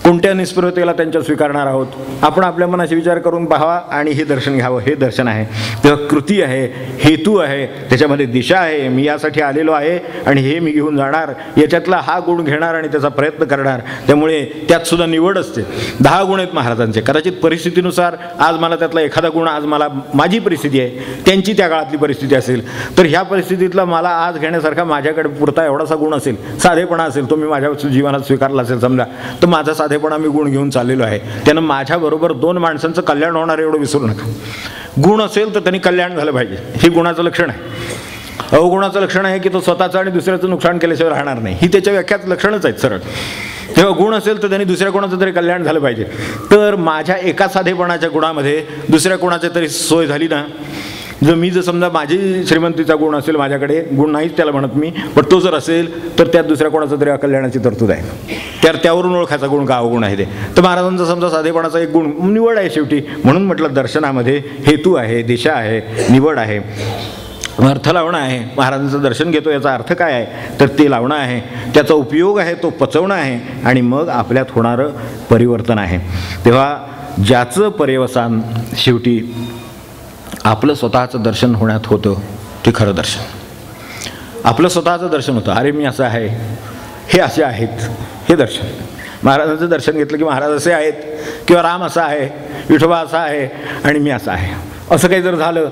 कोणत्या निस्पृहतेला त्यांच्या स्वीकारणार आहोत? आपण आपल्या मनाशी विचार करून पाहावा आणि हे दर्शन घ्यावं. हे दर्शन आहे. तेव्हा कृती आहे, हेतू आहे, त्याच्यामध्ये दिशा आहे. मी यासाठी आलेलो आहे आणि हे मी घेऊन जाणार, याच्यातला हा गुण घेणार आणि त्याचा प्रयत्न करणार. त्यामुळे त्यात सुद्धा निवड असते. 10 गुण आहेत महाराजांचे. कदाचित परिस्थितीनुसार आज मला त्यातला एखादा गुण, आज मला माझी परिस्थिती आहे, त्यांची त्या काळातली परिस्थिती असेल, तर ह्या परिस्थितीतला मला आज घेण्यासारखा माझ्याकडे पुरता एवढासा गुण असेल, साधेपणा असेल, तो मी माझ्या जीवनात स्वीकारला असेल समजा, तर माझा साधेपणा मी गुण घेऊन चाललेलो आहे. त्यानं माझ्याबरोबर 2 माणसांचं कल्याण होणार एवढं विसरू नका. गुण असेल तर त्यांनी कल्याण झालं पाहिजे, हे गुणाचं लक्षण आहे. अवगुणाचं लक्षण आहे की तो स्वतःचं आणि दुसऱ्याचं नुकसान केल्याशिवाय राहणार नाही. ही त्याच्या व्याख्यात लक्षणच आहेत सरळ. तेव्हा गुण असेल तर त्यांनी दुसऱ्या कोणाचं तरी कल्याण झालं पाहिजे. तर माझ्या एका साधेपणाच्या गुणामध्ये दुसऱ्या कोणाची तरी सोय झाली ना. मी जर समजा माझी श्रीमंतीचा गुण असेल, माझ्याकडे गुण नाहीच त्याला म्हणत मी, पण तो जर असेल तर त्यात दुसऱ्या कोणाचा तरी अकल्याणाची तरतूद आहे. त्यावरून ओळखायचा गुण का अवगुण आहे ते. तर महाराजांचा समजा साधेपणाचा एक गुण निवड आहे शेवटी. म्हणून म्हटलं दर्शनामध्ये हेतू आहे, दिशा आहे, निवड आहे, अर्थ लावणं आहे. महाराजांचं दर्शन घेतो याचा अर्थ काय आहे तर ते लावणं आहे, त्याचा उपयोग आहे, तो पचवणं आहे आणि मग आपल्यात होणारं परिवर्तन आहे. तेव्हा ज्याचं पर्यवसान शेवटी आपलं स्वतःचं दर्शन होण्यात होतं ते खरं दर्शन. आपलं स्वतःचं दर्शन होतं, अरे मी असं आहे, हे असे आहेत, हे दर्शन. महाराजांचं दर्शन घेतलं की महाराज असे आहेत किंवा राम असा आहे, विठोबा असा आहे आणि मी असा आहे, असं काही जर झालं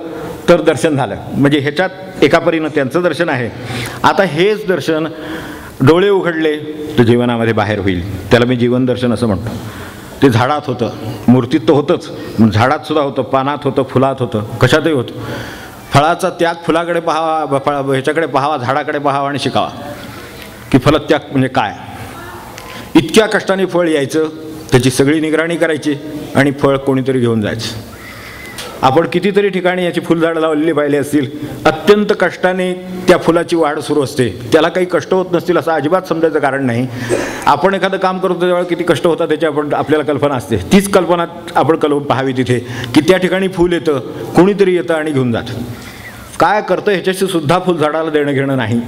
तर दर्शन झालं. म्हणजे ह्याच्यात एका परीनं त्यांचं दर्शन आहे. आता हेच दर्शन डोळे उघडले तर जीवनामध्ये बाहेर होईल. त्याला मी जीवन दर्शन असं म्हणतो. ते झाडात होतं, मूर्तीत तर होतंच, झाडात सुद्धा होतं, पानात होतं, फुलात होतं, कशातही होतं. फळाचा त्याग फुलाकडे पाहावा, ह्याच्याकडे पाहावा, झाडाकडे पाहावा आणि शिकावा की फलत्याग म्हणजे काय. इतक्या कष्टाने फळ यायचं, त्याची सगळी निगराणी करायची आणि फळ कोणीतरी घेऊन जायचं. आपण कितीतरी ठिकाणी याची फुलझाडं लावलेली पाहिली असतील, अत्यंत कष्टाने त्या फुलाची वाढ सुरू असते. त्याला काही कष्ट होत नसतील असं अजिबात समजायचं कारण नाही. आपण एखादं काम करतो त्यावेळेला किती कष्ट होतात त्याची आपल्याला कल्पना असते. तीच कल्पना आपण पाहावी तिथे की त्या ठिकाणी फूल येतं, कोणीतरी येतं आणि घेऊन जातं. काय करतं ह्याच्याशी सुद्धा फुलझाडाला देणं घेणं नाही.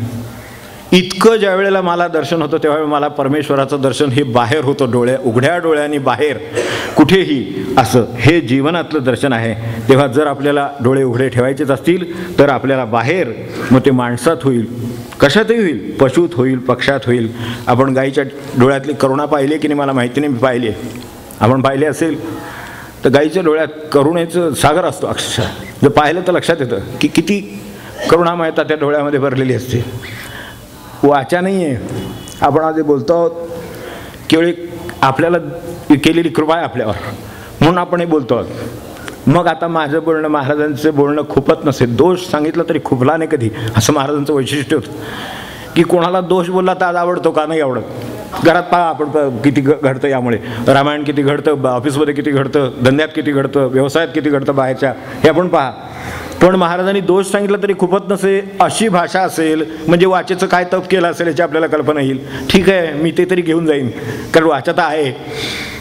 इतकं ज्या वेळेला मला दर्शन होतं त्यावेळेला मला परमेश्वराचं दर्शन हे बाहेर होतं, उघड्या डोळ्यांनी बाहेर कुठेही असं हे जीवनातलं दर्शन आहे. तेव्हा जर आपल्याला डोळे उघडे ठेवायचेच असतील तर आपल्याला बाहेर, मग ते माणसात होईल, कशातही होईल, पशुत होईल, पक्षात होईल. आपण गाईच्या डोळ्यातली करुणा पाहिली की नाही मला माहिती नाही, मी पाहिली आहे. आपण पाहिले असेल तर गाईच्या डोळ्यात करुणेचं सागर असतो अक्षरशः. जर पाहिलं तर लक्षात येतं की किती करुणामयता त्या डोळ्यामध्ये भरलेली असते. वाचा नाही आहे, आपण आज बोलतो आहोत, केवळ आपल्याला केलेली कृपा आहे आपल्यावर म्हणून आपण हे बोलतो आहोत. मग आता माझं बोलणं, महाराजांचं बोलणं खुपत नसेल, दोष सांगितलं तरी खुपला नाही कधी, असं महाराजांचं वैशिष्ट्य होतं. की कोणाला दोष बोलला तर आज आवडतो का नाही आवडत. घरात पहा आपण किती घडतं, यामुळे रामायण किती घडतं, ऑफिसमध्ये किती घडतं, धंद्यात किती घडतं, व्यवसायात किती घडतं बाहेरच्या, हे आपण पहा. पण महाराजांनी दोष सांगितलं तरी खुपत नसे अशी भाषा असेल म्हणजे वाचेचं काय तप केलं असेल याची आपल्याला कल्पना येईल. ठीक आहे, मी ते तरी घेऊन जाईन कारण वाचा तर आहे.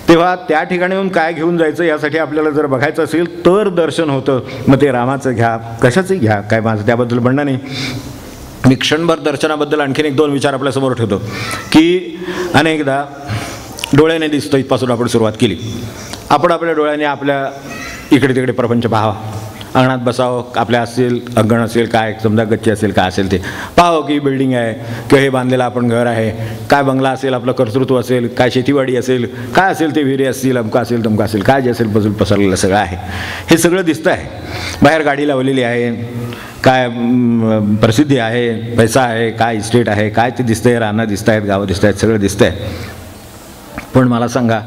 तेव्हा त्या ठिकाणी येऊन काय घेऊन जायचं यासाठी आपल्याला जर बघायचं असेल तर दर्शन होतं. मग ते रामाचं घ्या, कशाचंही घ्या, काय माझं त्याबद्दल म्हणणं नाही. मी क्षणभर दर्शनाबद्दल आणखीन 1-2 विचार आपल्यासमोर ठेवतो की अनेकदा डोळ्याने दिसतं इथपासून आपण सुरुवात केली. आपण आपल्या डोळ्याने आपल्या इकडे तिकडे प्रपंच पाहावा, अंगणात बसावं, आपल्या असेल अंगण असेल, काय समजा गच्ची असेल, काय असेल ते पाहावं की बिल्डिंग आहे किंवा हे बांधलेलं आपण घर आहे, काय बंगला असेल, आपलं कर्तृत्व असेल, काय शेतीवाडी असेल, काय असेल ते विहिरी असतील, अमका असेल तमका असेल, काय जे असेल बजून पसरलेलं सगळं आहे. हे सगळं दिसतं आहे. बाहेर गाडी लावलेली आहे, काय प्रसिद्धी आहे, पैसा आहे, काय इस्टेट आहे, काय ते दिसतंय, रानं दिसत आहेत, गावं दिसत आहेत, सगळं दिसतंय. पण मला सांगा,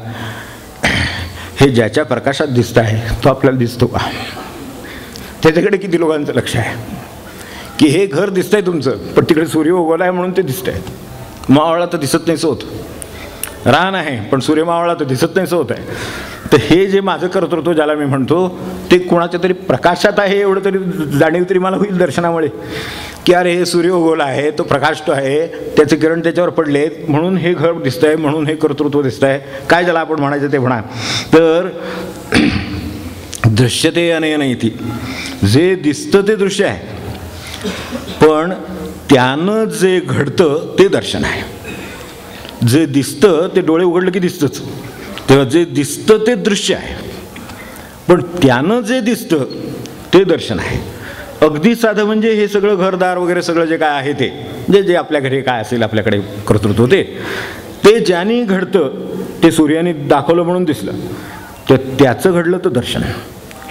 हे ज्याच्या प्रकाशात दिसतं आहे तो आपल्याला दिसतो का? त्याच्याकडे किती लोकांचं लक्ष आहे की हे घर दिसतंय तुमचं, पण तिकडे सूर्य उगवला आहे म्हणून ते दिसतंय. मावळा तर दिसत नाहीसं होत, रान आहे पण सूर्य मावळा तर दिसत नाहीसं होत आहे. तर हे जे माझं कर्तृत्व ज्याला मी म्हणतो ते कोणाच्या तरी प्रकाशात आहे एवढं तरी जाणीव तरी मला होईल दर्शनामुळे की अरे हे सूर्य उगवला आहे, तो प्रकाशतो आहे, त्याचे किरण त्याच्यावर पडलेत म्हणून हे घर दिसतंय, म्हणून हे कर्तृत्व दिसतंय. काय ज्याला आपण म्हणायचं ते म्हणा. तर दृश्यते अनेन इति, जे दिसतं ते दृश्य आहे, पण त्यानं जे घडतं ते दर्शन आहे. जे दिसतं ते डोळे उघडलं की दिसतंच, तेव्हा जे दिसतं ते दृश्य आहे, पण त्यानं जे दिसतं ते दर्शन आहे. अगदी साधं म्हणजे हे सगळं घरदार वगैरे सगळं जे काय आहे ते जे आपल्या घरी काय असेल, आपल्याकडे कर्तृत्व ते ज्याने घडतं ते सूर्याने दाखवलं म्हणून दिसलं, तर त्याचं घडलं तर दर्शन आहे.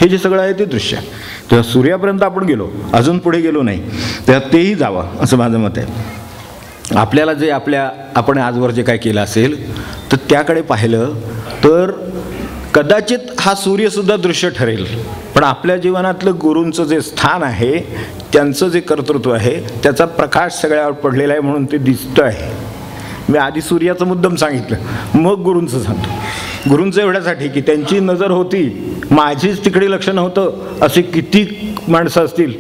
हे जे सगळं आहे ते दृश्य आहे. तेव्हा सूर्यापर्यंत आपण गेलो, अजून पुढे गेलो नाही, तेव्हा तेही जावं असं माझं मत आहे. आपल्याला जे आपण आजवर जे काय केलं असेल तर त्याकडे पाहिलं तर कदाचित हा सूर्यसुद्धा दृश्य ठरेल, पण आपल्या जीवनातलं गुरूंचं जे स्थान आहे, त्यांचं जे कर्तृत्व आहे, त्याचा प्रकाश सगळ्यावर पडलेला आहे म्हणून ते दिसतं आहे. मी आधी सूर्याचं मुद्दाम सांगितलं, मग गुरूंचं सांगतो. गुरूंचं एवढ्यासाठी की त्यांची नजर होती, माझीच तिकडे लक्ष नव्हतं. असे किती माणसं असतील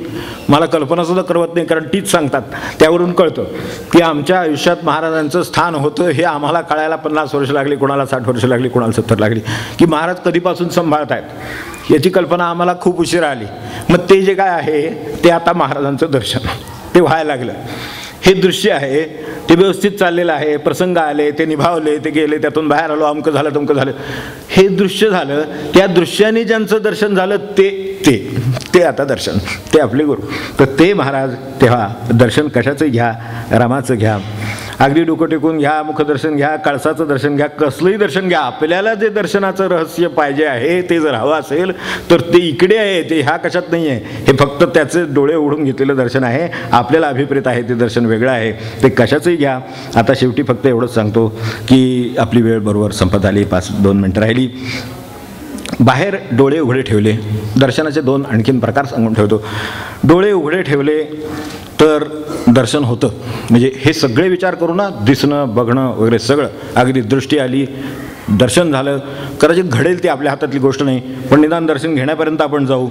मला कल्पनासुद्धा करवत नाही, कारण तीच सांगतात. त्यावरून कळतं की आमच्या आयुष्यात महाराजांचं स्थान होतं हे आम्हाला कळायला 50 वर्ष लागली, कोणाला 60 वर्ष लागली, कोणाला 70 लागली, की महाराज कधीपासून सांभाळत आहेत याची कल्पना आम्हाला खूप उशिरा आली. मग ते जे काय आहे ते आता महाराजांचं दर्शन ते व्हायला लागलं. हे दृश्य आहे, ते व्यवस्थित चाललेलं आहे, प्रसंग आले, ते निभावले, ते गेले, त्यातून बाहेर आलो, अमकं झालं तमकं झालं, हे दृश्य झालं. त्या दृश्याने ज्यांचं दर्शन झालं ते आता दर्शन, ते आपले गुरु. तर ते महाराज, तेव्हा दर्शन कशाचं घ्या, रामाचं घ्या, अगदी डोकं टेकून घ्या, मुखदर्शन घ्या, कळसाचं दर्शन घ्या, कसलंही दर्शन घ्या. आपल्याला जे दर्शनाचं रहस्य पाहिजे आहे ते जर हवं असेल तर ते इकडे आहे, ते ह्या कशात नाही आहे. हे फक्त त्याचे डोळे उघडून घेतलेलं दर्शन आहे. आपल्याला अभिप्रेत आहे ते दर्शन वेगळं आहे, ते कशाचंही घ्या. आता शेवटी फक्त एवढंच सांगतो की आपली वेळ बरोबर संपत आली, 5-2 मिनटं राहिली. बाहेर डोळे उघडे ठेवले, दर्शनाचे 2 आणखीन प्रकार सांगून ठेवतो. डोळे उघडे ठेवले तर दर्शन होतं, म्हणजे हे सगळे विचार करू ना, दिसणं, बघणं वगैरे सगळं, अगदी दृष्टी आली, दर्शन झालं. कदाचित घडेल ती आपल्या हातातली गोष्ट नाही, पण निदान दर्शन घेण्यापर्यंत आपण जाऊ.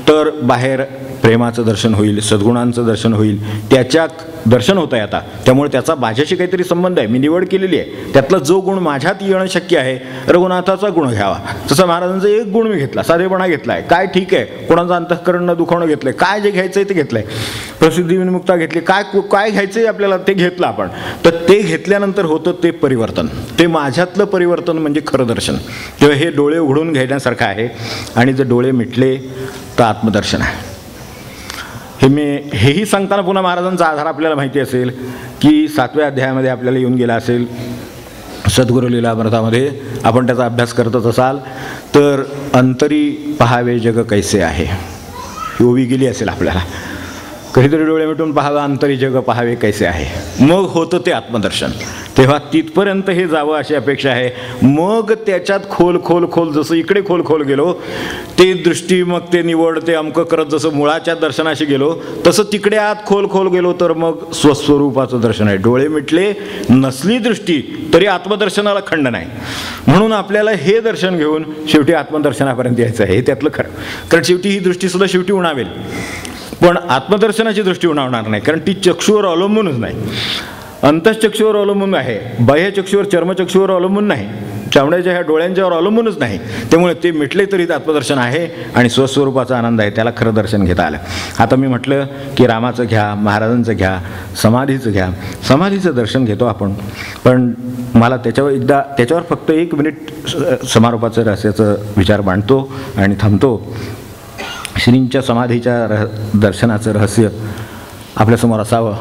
तर बाहेर प्रेमाचं दर्शन होईल, सद्गुणांचं दर्शन होईल, त्याच्यात दर्शन होत आहे आता. त्यामुळे त्याचा माझ्याशी काहीतरी संबंध आहे, मी निवड केलेली आहे, त्यातला जो गुण माझ्यात येणं शक्य आहे, रघुनाथाचा गुण घ्यावा. तसं महाराजांचा एक गुण मी घेतला, साधेपणा घेतला आहे. काय ठीक आहे, कोणाचं अंतःकरण न दुखवणं घेतलंय, काय जे घ्यायचं आहे ते घेतलंय, प्रसिद्धी विमुक्ता घेतली, काय काय घ्यायचं आहे आपल्याला ते घेतलं आपण. तर ते घेतल्यानंतर होतं ते परिवर्तन, ते माझ्यातलं परिवर्तन म्हणजे खरं दर्शन. तेव्हा हे डोळे उघडून घेण्यासारखं आहे. आणि जर डोळे मिटले तर आत्मदर्शन आहे. हेही सांगताना पुन्हा महाराजांचा आधार आपल्याला माहिती असेल की 7व्या अध्यायामध्ये आपल्याला येऊन गेला असेल, सद्गुरू लीलामृतामध्ये आपण त्याचा अभ्यास करतच असाल तर, अंतरी पहावे जग कैसे आहे ही ओवी गेली असेल आपल्याला. कधीतरी डोळे मिटून पाहावं, अंतरी जग पहावे कैसे आहे, मग होतं ते आत्मदर्शन. तेव्हा तिथपर्यंत हे जावं अशी अपेक्षा आहे. मग त्याच्यात खोल खोल खोल, जसं इकडे खोल खोल गेलो ते दृष्टी, मग ते निवड, ते अमकं करत जसं मुळाच्या दर्शनाशी गेलो, तसं तिकडे आत खोल खोल गेलो तर मग स्वस्वरूपाचं दर्शन आहे. डोळे मिटले, नसली दृष्टी तरी आत्मदर्शनाला खंड नाही. म्हणून आपल्याला हे दर्शन घेऊन शेवटी आत्मदर्शनापर्यंत यायचं आहे, हे त्यातलं खरं. कारण शेवटी ही दृष्टीसुद्धा शेवटी उणावेल, पण आत्मदर्शनाची दृष्टी उणावणार नाही, कारण ती चक्षुवर अवलंबूनच नाही, अंतःचक्षुवर अवलंबून आहे, बाह्यचक्षुवर चर्मचक्षुवर अवलंबून नाही, चामड्याच्या ह्या डोळ्यांच्यावर अवलंबूनच नाही. त्यामुळे ते मिटले तरी ते आत्मदर्शन आहे आणि स्वस्वरूपाचा आनंद आहे, त्याला खरं दर्शन घेता आलं. आता मी म्हटलं की रामाचं घ्या, महाराजांचं घ्या, समाधीचं घ्या. समाधीचं दर्शन घेतो आपण, पण मला त्याच्यावर फक्त 1 मिनिट समारोपाचं रहस्याचं विचार मांडतो आणि थांबतो. श्रींच्या समाधीच्या दर्शनाचं रहस्य आपल्यासमोर असावं,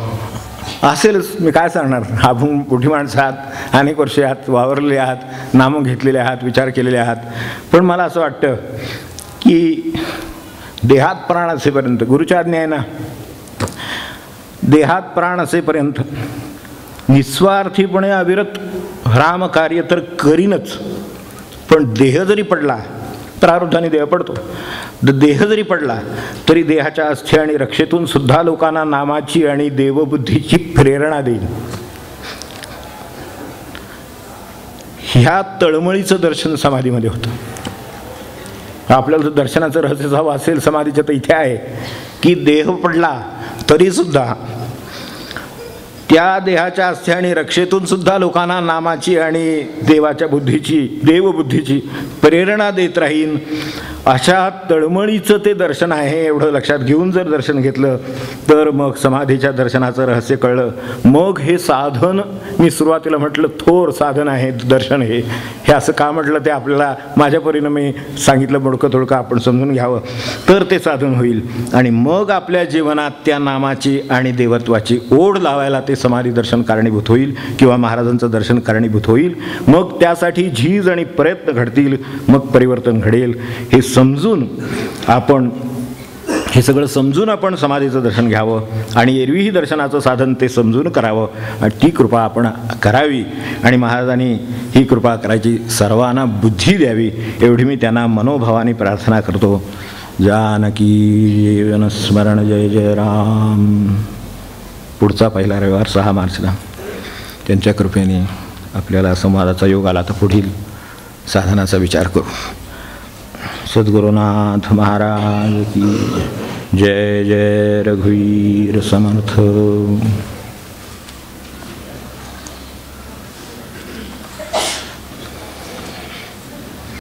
असेलच. मी काय सांगणार, आपण मोठी माणसं आहात, अनेक वर्षे आहात, वावरलेले आहात, नामं घेतलेले आहात, विचार केलेले आहात. पण मला असं वाटतं की देहात प्राण असेपर्यंत, गुरुच्या आज्ञा आहे ना, देहात प्राण असेपर्यंत निस्वार्थीपणे अविरत रामकार्य तर करीनच. पण देह जरी पडला, प्रारब्धाने देह पडतो, देह जरी पडला तरी देहाच्या अस्थी आणि रक्षेतून सुद्धा लोकांना नामाची आणि देवबुद्धीची प्रेरणा देईल. ह्या तळमळीचं दर्शन समाधीमध्ये होतं. आपल्याला दर्शनाचं रहस्य हवं असेल समाधीचं तर इथे आहे की देह पडला तरी सुद्धा त्या देहाच्या अस्थी आणि रक्षेतून सुद्धा लोकांना नामाची आणि देवबुद्धीची प्रेरणा देत राहीन. अशा तळमळीचं ते दर्शन आहे. एवढं लक्षात घेऊन जर दर्शन घेतलं तर मग समाधीच्या दर्शनाचं रहस्य कळलं. मग हे साधन, मी सुरुवातीला म्हटलं थोर साधन आहे दर्शन, हे असं का म्हटलं ते आपल्याला माझ्या परीनं मी सांगितलं, मोडकं तोडकं आपण समजून घ्यावं तर ते साधन होईल. आणि मग आपल्या जीवनात त्या नामाची आणि देवत्वाची ओढ लावायला ते समाधी दर्शन कारणीभूत होईल किंवा महाराजांचं दर्शन कारणीभूत होईल. मग त्यासाठी झीज आणि प्रयत्न घडतील, मग परिवर्तन घडेल. हे समजून आपण, हे सगळं समजून आपण समाधीचं दर्शन घ्यावं आणि एरवीही दर्शनाचं साधन ते समजून करावं आणि ती कृपा आपण करावी. आणि महाराजांनी ही कृपा करायची सर्वांना बुद्धी द्यावी, एवढी मी त्यांना मनोभावाने प्रार्थना करतो. जानकी जीवन स्मरण, जय जय राम. पुढचा पहिला रविवार 6 मार्चला त्यांच्या कृपेने आपल्याला संवादाचा योग आला. तर पुढील साधनाचा विचार करू. सद्गुरुनाथ महाराज की जय. जय रघुवीर समर्थ.